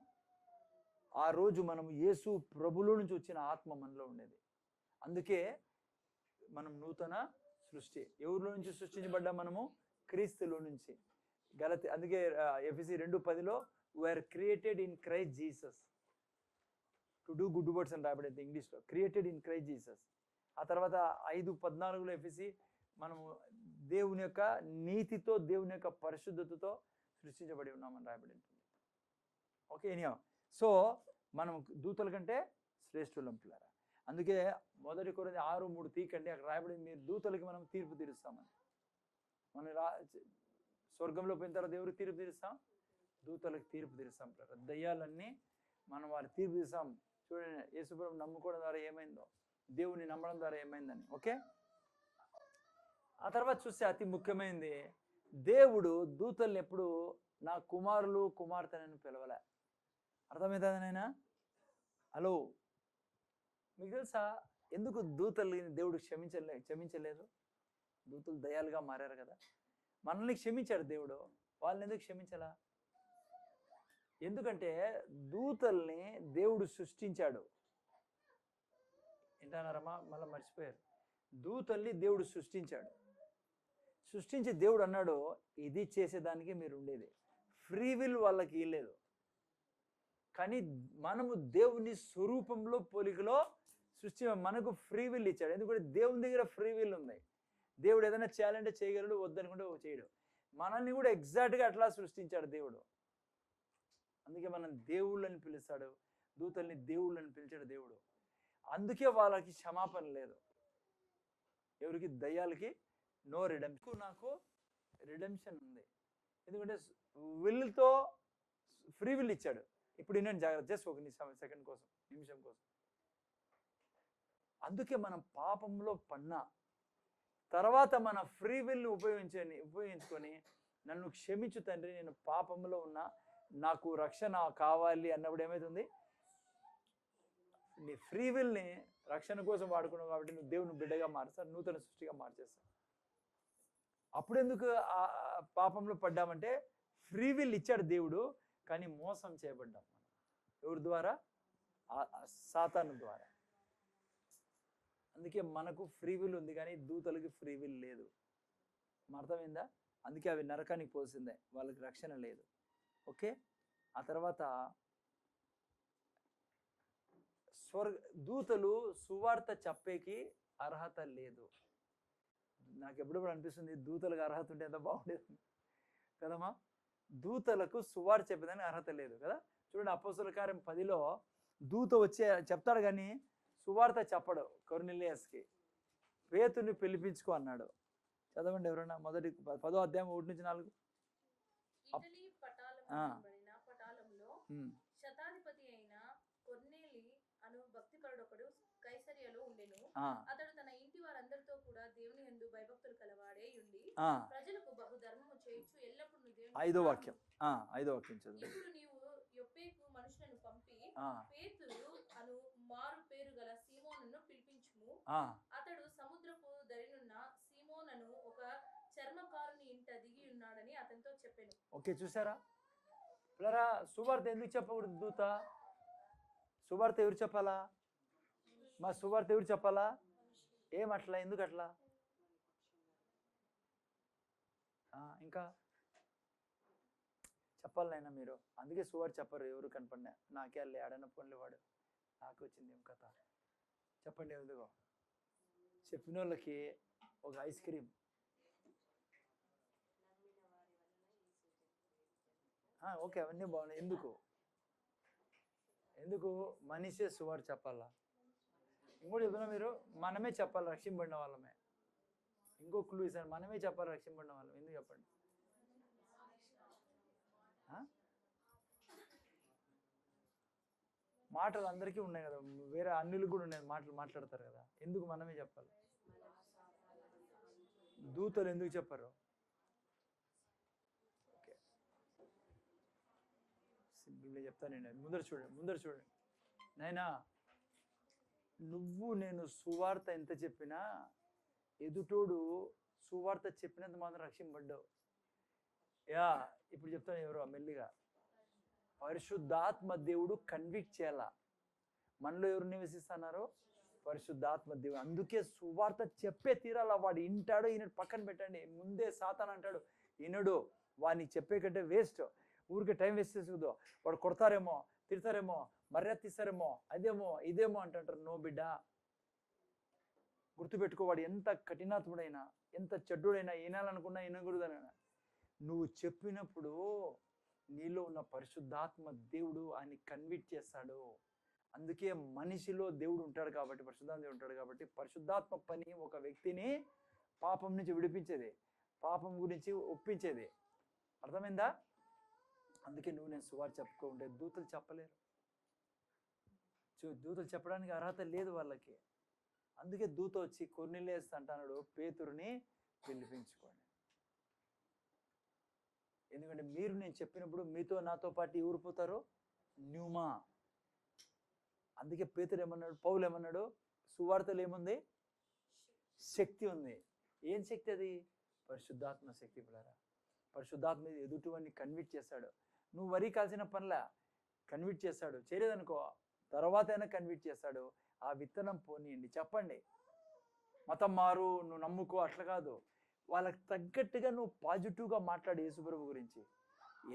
ఆ రోజు మనం యేసు ప్రభులో నుంచి వచ్చిన ఆత్మ మనలో ఉండేది. అందుకే మనం నూతన సృష్టి. ఎవరిలో నుంచి సృష్టించబడ్డా? మనము క్రీస్తులో నుంచి. అందుకే ఎఫెసీ 2:10లో we're created in Christ Jesus to do good works అని రాయబడింది ఇంగ్లీష్లో, క్రియేటెడ్ ఇన్ క్రైస్ట్ జీసస్. ఆ తర్వాత 5:14లో ఎఫెసీ మనము దేవుని యొక్క నీతితో, దేవుని యొక్క పరిశుద్ధతతో సృష్టించబడి ఉన్నామని రాయబడి ఉంటుంది. ఓకే, ఎనియా. సో మనం దూతల కంటే శ్రేష్ఠులం పిల్లరా. అందుకే 1 కొరింథీ 6:3 తీకండి, అక్కడ రాయబడింది మీరు దూతలకి మనం తీర్పు తీరుస్తామని. మనం స్వర్గంలో పోయిన తర్వాత ఎవరికి తీర్పు తీరుస్తాం? దూతలకు తీర్పు తీరుస్తాం పిల్లరా. దయ్యాలన్నీ మనం వారి తీర్పు తీరుస్తాం. చూడండి, యేసుప్రభువుని నమ్ముకోవడం ద్వారా ఏమైందో, దేవుని నమ్మడం ద్వారా ఏమైందని. ఓకే, ఆ తర్వాత చూస్తే అతి ముఖ్యమైనది, దేవుడు దూతల్ని ఎప్పుడు నా కుమారులు కుమార్తెనని పిలవలే. అర్థమవుతుంది నాయనా? హలో, మీకు తెలుసా ఎందుకు దూతల్ని దేవుడు క్షమించలేదు? దూతలు దయాలుగా మారారు కదా. మనల్ని క్షమించాడు దేవుడు, వాళ్ళని ఎందుకు క్షమించాలా? ఎందుకంటే దూతల్ని దేవుడు సృష్టించాడు. ఏంటన్నారమ్మా? మళ్ళీ మర్చిపోయారు. దూతల్ని దేవుడు సృష్టించాడు. సృష్టించి దేవుడు అన్నాడు, ఇది చేసేదానికి మీరు ఉండేది. ఫ్రీ విల్ వాళ్ళకి ఇవ్వలేదు. కానీ మనము దేవుని స్వరూపంలో పోలికలో సృష్టి మనకు ఫ్రీ విల్ ఇచ్చాడు. ఎందుకంటే దేవుని దగ్గర ఫ్రీ విల్ ఉంది. దేవుడు ఏదైనా చేయాలంటే చేయగలడు, వద్దనుకుంటే చేయడు. మనల్ని కూడా ఎగ్జాక్ట్గా అట్లా సృష్టించాడు దేవుడు. అందుకే మనం దేవుళ్ళని పిలుస్తాడు, దూతల్ని దేవుళ్ళని పిలిచాడు దేవుడు. అందుకే వాళ్ళకి క్షమాపణ లేదు. ఎవరికి? దయ్యాలకి నో రిడెంప్షన్. నాకు రిడెంప్షన్ ఉంది, ఎందుకంటే విల్తో ఫ్రీ విల్ ఇచ్చాడు. ఇప్పుడు నేను జాగ్రత్త, జస్ట్ ఒక సెకండ్ కోసం, నిమిషం కోసం. అందుకే మనం పాపంలో పడినా తర్వాత మన ఫ్రీ విల్ని ఉపయోగించుకొని నన్ను క్షమించు తండ్రి, నేను పాపంలో ఉన్నా, నాకు రక్షణ కావాలి అన్నప్పుడు ఏమవుతుంది? నీ ఫ్రీ విల్ని రక్షణ కోసం వాడుకున్నావు కాబట్టి నువ్వు దేవుని బిడ్డగా మారుస్తాడు, నూతన సృష్టిగా మార్చేస్తాడు. అప్పుడెందుకు పాపంలో పడ్డామంటే ఫ్రీ విల్ ఇచ్చాడు దేవుడు, కానీ మోసం చేయబడ్డాం మనం. ఎవరి ద్వారా? సాతాను ద్వారా. అందుకే మనకు ఫ్రీ విల్ ఉంది, కానీ దూతలకి ఫ్రీ విల్ లేదు. అర్థమైందా? అందుకే అవి నరకానికి పోసిందే, వాళ్ళకి రక్షణ లేదు. ఓకే. ఆ తర్వాత దూతలు సువార్త చెప్పేకి అర్హత లేదు. నాకు ఎప్పుడప్పుడు అనిపిస్తుంది దూతలకు అర్హత ఉంటే ఎంత బాగుండేది కదమ్మా. దూతలకు సువార్త చెప్పేదానికి అర్హత లేదు కదా. చూడండి, అపోస్తలుల కార్యం 10లో దూత వచ్చే చెప్తాడు కానీ సువార్త చెప్పడు. కొర్నేలియస్కి పేతురుని పిలిపించుకో అన్నాడు. చదవండి ఎవరన్నా, మొదటి 10వ అధ్యాయం 1-4. ఇటలీ పటాలంలో శతాధిపతి అయిన కొర్నేలి అను భక్తిపరుడొకడు కైసరియలో ఉండెను. అతడు తన ఇంటి వారందరితో కూడా దేవుని యందు భయభక్తులు కలవాడే ఉండి ప్రజలకు బహు ధర్మము చేయించు ఎల్లప్పుడూ దేవుని. 5వ వాక్యం చదువు. ఇప్పుడు నీవు యొప్పేకు మనుషులను పంపి పేతురు అను మారు పేరు గల సీమోనును పిలిపించుము. అతడు సముద్రపు దరినున్న సీమోనను ఒక చర్మకారుని ఇంట దిగి ఉన్నాడని అతనితో చెప్పాను. ఓకే, చూసారా పిల్లరా? సువార్త ఎందుకు చెప్పకూడదు? దూత సువార్త ఎవరు చెప్పాలా? మా సువార్త ఎవరు చెప్పాలా? ఏమట్లా? ఎందుకు అట్లా? ఇంకా చెప్పాలనైనా మీరు. అందుకే సువార్త చెప్పరు ఎవరు కనపడినా. నాకే అల్లే ఆడన పనులు వాడు, నాకు వచ్చింది ఏం కథ చెప్పండి. ఎందుకో చెప్పిన వాళ్ళకి ఒక ఐస్ క్రీమ్. ఓకే, అవన్నీ బాగున్నాయి. ఎందుకు మనిషే సువార్త చెప్పాలా? ఇంకోటి చెప్తున్నా, మీరు మనమే చెప్పాలి రక్షింపడిన వాళ్ళమే. ఇంకో క్లూ ఇస్తాను, మనమే చెప్పాలి రక్షింపడిన వాళ్ళం. ఎందుకు చెప్పండి? మాటలు అందరికీ ఉన్నాయి కదా, వేరే అన్యులకు కూడా ఉన్నాయి, మాటలు మాట్లాడతారు కదా. ఎందుకు మనమే చెప్పాలి? దూతలు ఎందుకు చెప్పరు? ఓకే, సింపుల్గా చెప్తానండి. ముందర చూడండి నాయనా, నువ్వు నేను సువార్త ఎంత చెప్పినా ఎదుటోడు సువార్త చెప్పినంత మాత్రం రక్షింపడ్డావు. ఇప్పుడు చెప్తాను ఎవరో మెల్లిగా. పరిశుద్ధాత్మ దేవుడు కన్విక్ట్ చేయాల. మనలో ఎవరు నివసిస్తున్నారో? పరిశుద్ధాత్మ దేవుడు. అందుకే సువార్త చెప్పే తీరాల. వాడు వింటాడో ఈయనడు పక్కన పెట్టండి. ముందే సాతాను అంటాడు ఈనడు, వాడిని చెప్పే కంటే వేస్ట్, ఊరికే టైం వేస్ట్ చేసుకుందో, వాడు కొడతారేమో, తిడతారేమో, మర్యాద తీస్తారేమో, అదేమో ఇదేమో అంటారు. నో బిడ్డ, గుర్తుపెట్టుకో, వాడు ఎంత కఠినాత్ముడైనా, ఎంత చెడ్డుడైనా, వినాలనుకున్నా వినకూడదనైనా, నువ్వు చెప్పినప్పుడు నీలో ఉన్న పరిశుద్ధాత్మ దేవుడు ఆయన కన్విక్ట్ చేస్తాడు. అందుకే మనిషిలో దేవుడు ఉంటాడు కాబట్టి, పరిశుద్ధాత్మ దేవుడు ఉంటాడు కాబట్టి, పరిశుద్ధాత్మ పని ఒక వ్యక్తిని పాపం నుంచి విడిపించేది, పాపం గురించి ఒప్పించేది. అర్థమైందా? అందుకే నువ్వు నేను సువార్త చెప్పుకుంటే దూతలు చెప్పలేరు. దూతలు చెప్పడానికి అర్హత లేదు వాళ్ళకి. అందుకే దూత వచ్చి కొర్నేలియస్ అంటున్నాడు, పేతురుని పిలిపించుకోండి. ఎందుకంటే మీరు నేను చెప్పినప్పుడు మీతో నాతో పాటు ఊరిపోతారు న్యూమా. అందుకే పేతురు ఏమన్నాడు, పౌలు ఏమన్నాడు, సువార్తలు ఏముంది? శక్తి ఉంది. ఏం శక్తి అది? పరిశుద్ధాత్మ శక్తి. పిల్లరా, పరిశుద్ధాత్మ ఎదుటివాడిని కన్విక్ట్ చేస్తాడు. నువ్వు వరి కాల్సిన పనిలా కన్విక్ట్ చేస్తాడు. చేయలేదనుకో తర్వాత అయినా కన్విక్ట్ చేస్తాడు. ఆ విత్తనం పోనీయండి. చెప్పండి, మతం మారు, నువ్వు నమ్ముకో, అట్లా కాదు. వాళ్ళకి తగ్గట్టుగా నువ్వు పాజిటివ్గా మాట్లాడు యేసుప్రభు గురించి.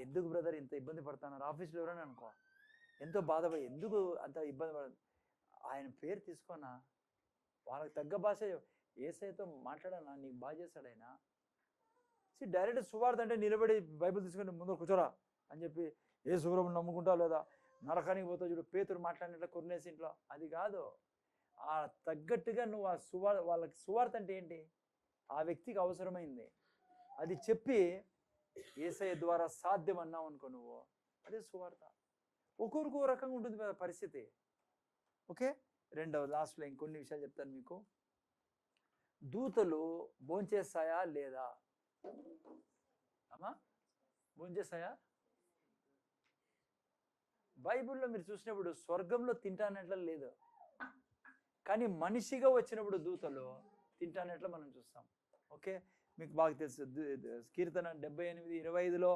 ఎందుకు బ్రదర్ ఇంత ఇబ్బంది పడుతున్నారు? ఆఫీస్లో ఎవరైనా అనుకో, ఎంతో బాధపడి ఎందుకు అంత ఇబ్బంది పడదు, ఆయన పేరు తీసుకోనా, వాళ్ళకి తగ్గ భాష. యేసయ్యతో మాట్లాడానా, నీకు బాగా చేస్తాడు ఆయన. డైరెక్ట్ సువార్త అంటే నిలబడి బైబిల్ తీసుకొని ముందర కూర్చోరా అని చెప్పి ఏ సుబ్రహ్మణ్యం నమ్ముకుంటావు లేదా, నరకానికి పోతావు చూడు పేతురు మాట్లాడినట్లు కొన్నేసి ఇంట్లో, అది కాదు. ఆ తగ్గట్టుగా నువ్వు ఆ వాళ్ళకి సువార్త అంటే ఏంటి, ఆ వ్యక్తికి అవసరమైంది అది చెప్పి యేసయ్య ద్వారా సాధ్యం అన్నావు అనుకో నువ్వు, అదే సువార్త. ఒక్కొక్కరికి ఓ రకంగా ఉంటుంది కదా పరిస్థితి. ఓకే, రెండవ లాస్ట్లో ఇంకొన్ని విషయాలు చెప్తాను మీకు. దూతలు భోంచేస్తాయా లేదా అమ్మా, భోంచేస్తాయా? బైబిల్లో మీరు చూసినప్పుడు స్వర్గంలో తింటానట్ల లేదు, కానీ మనిషిగా వచ్చినప్పుడు దూతలు తింటానట్ల మనం చూస్తాం. ఓకే, మీకు బాగా తెలుసు కీర్తన 78:25లో,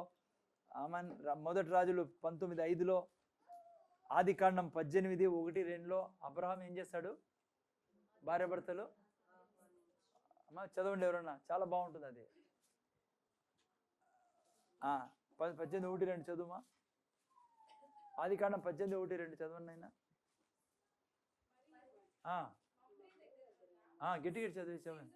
మొదటి రాజులు 19:5లో, ఆదికాండం 18:1-2లో అబ్రహాం ఏం చేస్తాడు, భార్య భర్తలు. అమ్మ చదవండి ఎవరన్నా, చాలా బాగుంటుంది అది. 18:1-2 చదువుమా, ఆదికాండం 18:1-2 చదవండి అయినా. గట్టి చదివి చదవండి.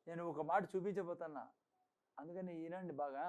నేను ఒక మాట చూపించబోతున్నా, అందుకని వినండి బాగా.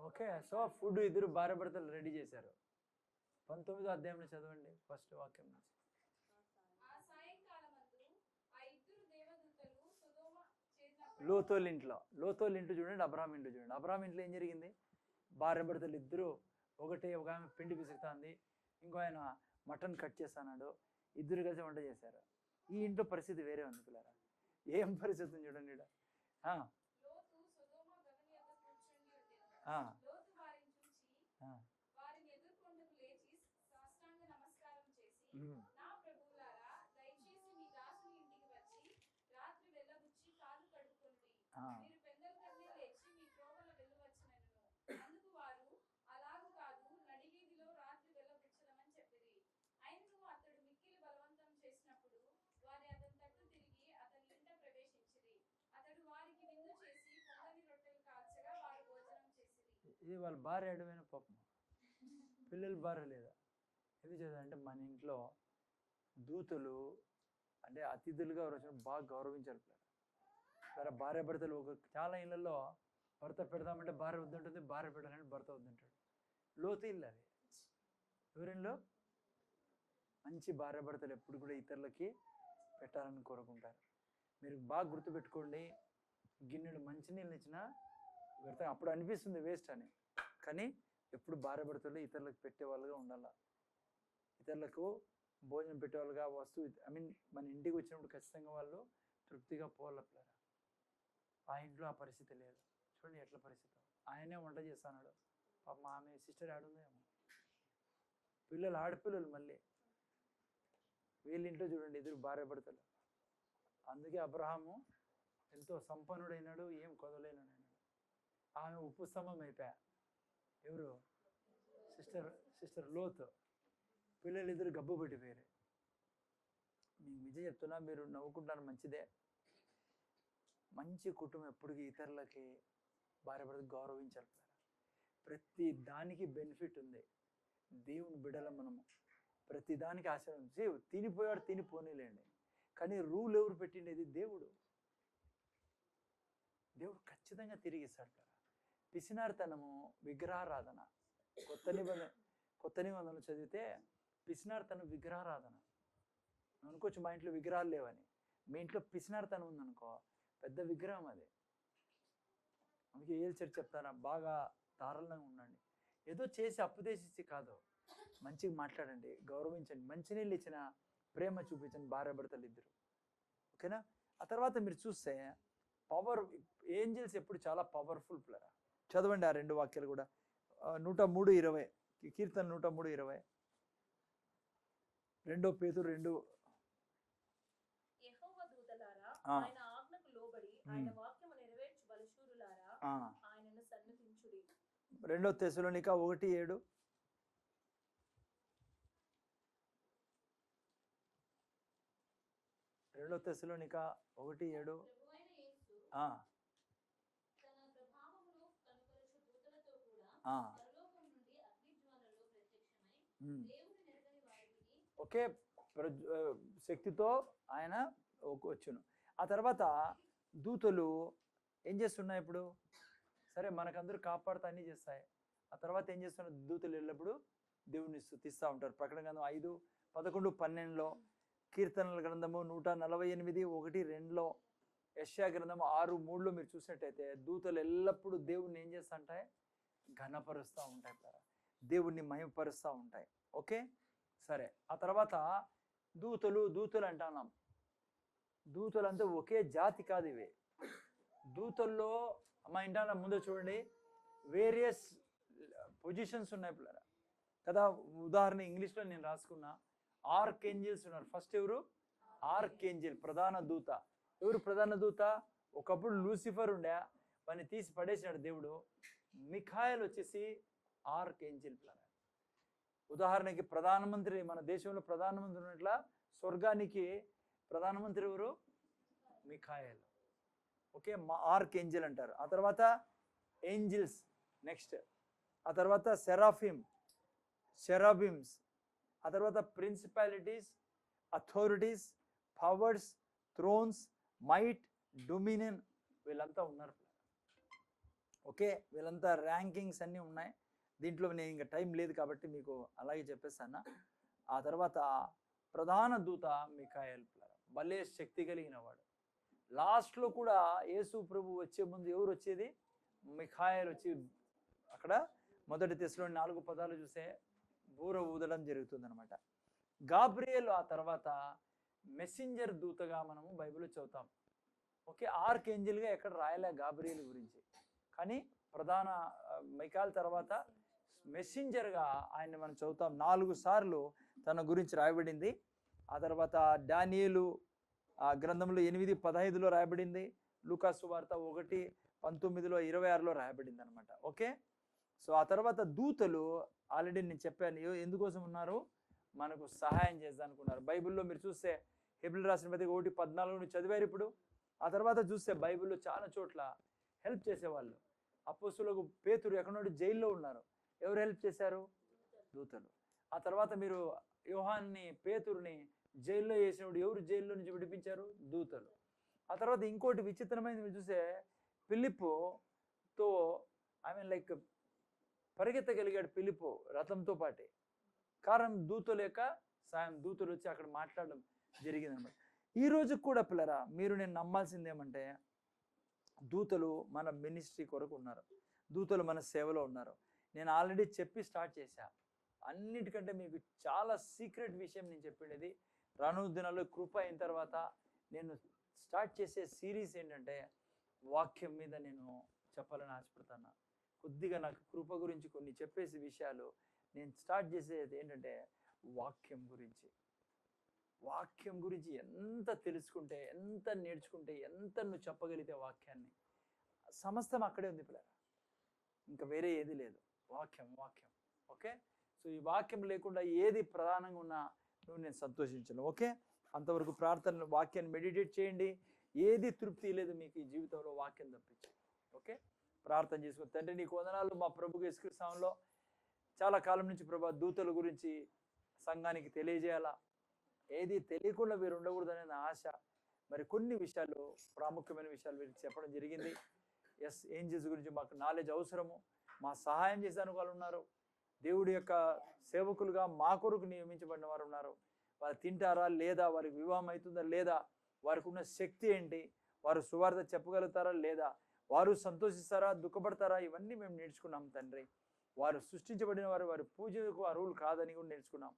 ఓకే, సో ఫుడ్ ఇద్దరు భార్య భర్తలు రెడీ చేశారు. 19వ అధ్యాయంలో చదవండి, ఫస్ట్ వాక్యం నుంచి. లోతోల్ ఇంట్లో చూడండి, అబ్రహాం ఇంట్లో చూడండి. అబ్రహాం ఇంట్లో ఏం జరిగింది, భార్య భర్తలు ఇద్దరు ఒకటే, ఒక ఆమె పిండి పిసుకుతుంది, ఇంకో ఆయన మటన్ కట్ చేస్తున్నాడు, ఇద్దరు కలిసి వంట చేశారు. ఈ ఇంట్లో పరిస్థితి వేరే ఉంది పిల్లరా, ఏం పరిస్థితి ఉంది చూడండి ఇక్కడ. ఇది వాళ్ళ భార్య అడమైన పాపం, పిల్లలు భార్య లేదా. ఎందుకు చేద్దామంటే మన ఇంట్లో దూతలు అంటే అతిథులుగా వచ్చిన బాగా గౌరవించాలి. సరే, భార్య భర్తలు చాలా ఇళ్ళల్లో భర్త పెడదామంటే భార్య వద్దంటుంది, భార్య పెట్టాలంటే భర్త వద్దంటాడు. లోతు ఇల్లు అది. ఎవరిలో మంచి భార్య భర్తలు ఎప్పుడు కూడా ఇతరులకి పెట్టాలని కోరుకుంటారు. మీరు బాగా గుర్తుపెట్టుకోండి, గిన్నెడు మంచినీళ్ళు ఇచ్చినా వ్యర్థం, అప్పుడు అనిపిస్తుంది వేస్ట్ అని, కానీ ఎప్పుడు భార్య భర్తలు ఇతరులకు పెట్టేవాళ్ళుగా ఉండాలి. ఇతరులకు భోజనం పెట్టేవాళ్ళుగా, మన ఇంటికి వచ్చినప్పుడు ఖచ్చితంగా వాళ్ళు తృప్తిగా పోవాలట్లేరా. ఆ ఇంట్లో ఆ పరిస్థితి లేదు. చూడండి ఎట్లా పరిస్థితి, ఆయనే వంట చేస్తున్నాడు. పాపం ఆమె సిస్టర్ ఆడుందేమో, పిల్లలు ఆడపిల్లలు, మళ్ళీ వీళ్ళ ఇంట్లో చూడండి ఇద్దరు భార్య భర్తలు. అందుకే అబ్రహాము ఎంతో సంపన్నుడైనాడు, ఏం కొదలేనాడు. ఆమె ఉప్పు స్తంభం అయిపోయా. ఎవరు, సిస్టర్ లోతు. పిల్లలు ఇద్దరు గబ్బు పెట్టిపోయారు. మీకు విజయ్ చెప్తున్నా, మీరు నవ్వుకుంటాను, మంచిదే. మంచి కుటుంబం ఎప్పటికీ ఇతరులకి భార్య భర్తకు గౌరవించాలి. ప్రతి దానికి బెనిఫిట్ ఉంది. దేవుని బిడ్డల మనము ప్రతి దానికి ఆశీర్వాదం. తినిపోయాడు తినిపోనీలేండి, కానీ రూల్ ఎవరు పెట్టిండేది, దేవుడు. దేవుడు ఖచ్చితంగా తిరిగి ఇస్తాడు కదా. పిసినారితనము విగ్రహారాధన. కొత్త నిబంధనలు చదివితే పిసినారితనం విగ్రహారాధన. అనుకోవచ్చు మా ఇంట్లో విగ్రహాలు లేవని, మీ ఇంట్లో పిసినారితనం ఉందనుకో, పెద్ద విగ్రహం అది. అందుకే ఏది చర్చ చెప్తారా, బాగా ధారాళంగా ఉండండి. ఏదో చేసి అప్పు చేసి కాదు, మంచిగా మాట్లాడండి, గౌరవించండి, మంచినీళ్ళు ఇచ్చిన ప్రేమ చూపించండి భార్యాభర్తలు ఇద్దరు. ఓకేనా? ఆ తర్వాత మీరు చూస్తే పవర్, ఏంజల్స్ ఎప్పుడు చాలా పవర్ఫుల్ ప్లేయర్. చదవండి ఆ 2 వాక్యాలు కూడా. 103:20 కీర్తన 103:20. 2 పేతురు 2. యెహోవా దూతలారా, ఆ. ఆయన ఆజ్ఞకు లోబడి ఆయన వాక్యము నెరవేర్చు బలశూరులారా, ఆయనను సన్నుతించుడి. 2 తెస్సలోనిక 1:7. 2 తెస్సలోనిక 1:7. ప్రభువైన యేసు ఆ, తన ప్రభావమును కనుపరచు దూతలతో కూడా ఆ. పరలోకం నుండి అగ్నిజ్వాలలో ప్రత్యక్షమై ఉమ్. దేవుని నెరగని వారికి ఒకే శక్తితో ఆయన వచ్చును. ఆ తర్వాత దూతలు ఏం చేస్తున్నాయి ఇప్పుడు? సరే, మనకందరూ కాపాడుతా అన్నీ చేస్తాయి. ఆ తర్వాత ఏం చేస్తున్నారు? దూతలు ఎల్లప్పుడు దేవుని స్తుతిస్తూ ఉంటారు. ప్రకటన గ్రంథం 5:11-12, కీర్తనల గ్రంథము 148:1-2, యెషయా గ్రంథము 6:3 మీరు చూసినట్టయితే దూతలు ఎల్లప్పుడూ దేవుణ్ణి ఏం చేస్తూ ఉంటాయి? ఘనపరుస్తూ ఉంటాయి, దేవుణ్ణి మహిమపరుస్తూ ఉంటాయి. ఓకే, సరే. ఆ తర్వాత దూతలు అంటున్నాం. దూతలు అంటే ఒకే జాతి కాదు ఇవి. దూతల్లో మా ఇంటా ముందు చూడండి, వేరియస్ పొజిషన్స్ ఉన్నాయి పిల్లరా కదా. ఉదాహరణ ఇంగ్లీష్లో నేను రాసుకున్నా, ఆర్క్ ఏంజిల్స్ ఉన్నారు. ఫస్ట్ ఎవరు? ఆర్క్ ఏంజిల్, ప్రధాన దూత. ఎవరు ప్రధాన దూత? ఒకప్పుడు లూసిఫర్ ఉండే, వాడిని తీసి పడేసినాడు దేవుడు. మిఖాయల్ వచ్చేసి ఆర్క్ ఏంజిల్ పిల్లరా. ఉదాహరణకి ప్రధానమంత్రి, మన దేశంలో ప్రధానమంత్రి ఉన్నట్ల స్వర్గానికి ప్రధానమంత్రి ఎవరు? మిఖాయల్. ఓకే, ఆర్క్ ఏంజిల్ అంటారు. ఆ తర్వాత ఏంజిల్స్ నెక్స్ట్. ఆ తర్వాత సెరాబిమ్స్. ఆ తర్వాత principalities, authorities, powers, Thrones, might, dominion, వీళ్ళంతా ఉన్నారు. ఓకే, వీళ్ళంతా ర్యాంకింగ్స్ అన్నీ ఉన్నాయి. దీంట్లో నేను ఇంకా టైం లేదు కాబట్టి మీకు అలాగే చెప్పేస్తాను. ఆ తర్వాత ప్రధాన దూత మిఖాయల్, భలే శక్తి కలిగిన వాడు. లాస్ట్లో కూడా యేసు ప్రభు వచ్చే ముందు ఎవరు వచ్చేది? మిఖాయల్ వచ్చి అక్కడ 1 తెస్సలోని 4 చూస్తే బూర ఊదడం జరుగుతుంది అనమాట. గాబ్రియల్ ఆ తర్వాత మెసెంజర్ దూతగా మనము బైబిల్లో చదువుతాం. ఓకే, ఆర్క్ ఏంజిల్గా ఎక్కడ రాయలే గాబ్రియల్ గురించి, కానీ ప్రధాన మిఖాయల్ తర్వాత మెసెంజర్గా ఆయన మనం చదువుతాం. 4 సార్లు తన గురించి రాయబడింది. ఆ తర్వాత డానియేలు ఆ గ్రంథంలో 8:15 రాయబడింది. లూకా సువార్త 1:19-26 రాయబడింది అనమాట. ఓకే, సో ఆ తర్వాత దూతలు ఆల్రెడీ నేను చెప్పాను ఎందుకోసం ఉన్నారు? మనకు సహాయం చేద్దానికి ఉన్నారు. బైబిల్లో మీరు చూస్తే హెబ్రీయులకు రాసిన పత్రిక 1:14 చదివారు ఇప్పుడు. ఆ తర్వాత చూస్తే బైబిల్లో చాలా చోట్ల హెల్ప్ చేసేవాళ్ళు. అపోస్తలులకు పేతురు ఎక్కడో జైల్లో ఉన్నారు. ఎవరు హెల్ప్ చేశారు? దూతలు. ఆ తర్వాత మీరు యోహాన్ని, పేతురుని జైల్లో వేసినప్పుడు ఎవరు జైల్లో నుంచి విడిపించారు? దూతలు. ఆ తర్వాత ఇంకోటి విచిత్రమైనది మీరు చూస్తే ఫిలిప్పుతో లైక్ పరిగెత్తగలిగాడు ఫిలిప్పు రథంతో పాటే. కారణం దూతల యొక్క సాయం. దూతలు వచ్చి అక్కడ మాట్లాడడం జరిగింది అనమాట. ఈ రోజు కూడా పిల్లరా, మీరు నేను నమ్మాల్సింది ఏమంటే దూతలు మన మినిస్ట్రీ కొరకు ఉన్నారు, దూతలు మన సేవలో ఉన్నారు. నేను ఆల్రెడీ చెప్పి స్టార్ట్ చేశా. అన్నిటికంటే మీకు చాలా సీక్రెట్ విషయం నేను చెప్పిండేది. రానున్న దినాల్లో కృప అయిన తర్వాత నేను స్టార్ట్ చేసే సిరీస్ ఏంటంటే వాక్యం మీద నేను చెప్పాలని ఆశపడుతున్నా. కొద్దిగా నాకు కృప గురించి కొన్ని చెప్పేసి విషయాలు నేను స్టార్ట్ చేసేది ఏంటంటే వాక్యం గురించి. వాక్యం గురించి ఎంత తెలుసుకుంటే, ఎంత నేర్చుకుంటే, ఎంత నువ్వు చెప్పగలిగితే వాక్యాన్ని, సమస్తం అక్కడే ఉంది పిల్లరా. ఇంకా వేరే ఏది లేదు. వాక్యం. ఓకే, సో ఈ వాక్యం లేకుండా ఏది ప్రధానంగా ఉన్నా నువ్వు నేను సంతోషించను. ఓకే, అంతవరకు ప్రార్థన, వాక్యాన్ని మెడిటేట్ చేయండి. ఏది తృప్తి లేదు మీకు ఈ జీవితంలో వాక్యం తప్పించి. ఓకే, ప్రార్థన చేసుకుని, తండ్రి నీకు వందనాలు. మా ప్రభువు యేసుక్రీస్తు నామములో చాలా కాలం నుంచి ప్రభా దూతల గురించి సంఘానికి తెలియజేయాలా, ఏది తెలియకుండా వీరు ఉండకూడదనే నా ఆశ. మరి కొన్ని విషయాలు, ప్రాముఖ్యమైన విషయాలు వీరికి చెప్పడం జరిగింది. ఏంజల్స్ గురించి మాకు నాలెడ్జ్ అవసరము. మా సహాయం చేసేందుకు వాళ్ళు ఉన్నారు. దేవుడి యొక్క సేవకులుగా మా కొరకు నియమించబడిన వారు ఉన్నారు. వారు తింటారా లేదా, వారికి వివాహం అవుతుందా లేదా, వారికి ఉన్న శక్తి ఏంటి, వారు సువార్త చెప్పగలుగుతారా లేదా, వారు సంతోషిస్తారా, దుఃఖపడతారా, ఇవన్నీ మేము నేర్చుకున్నాం తండ్రి. వారు సృష్టించబడిన వారు, వారి పూజకు అర్హులు కాదని కూడా నేర్చుకున్నాం.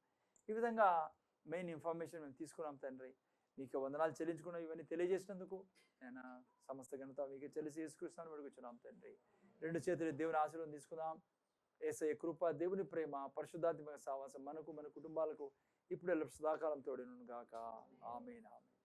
ఈ విధంగా మెయిన్ ఇన్ఫర్మేషన్ మేము తీసుకున్నాం తండ్రి. మీకు వందనాలు చెల్లించుకున్నాం. ఇవన్నీ తెలియజేసినందుకు నేను సమస్త ఘనత మీకు చెల్లిసి యేసుక్రీస్తుని వేడుకొచ్చున్నాం తండ్రి. రెండు చేతులు దేవుని ఆశీర్వాదం తీసుకుందాం. యేసయ్య కృప, దేవుని ప్రేమ, పరిశుద్ధాత్మక సహవాసం మనకు, మన కుటుంబాలకు ఇప్పుడు సదాకాలం తోడును గాక. ఆమేన్.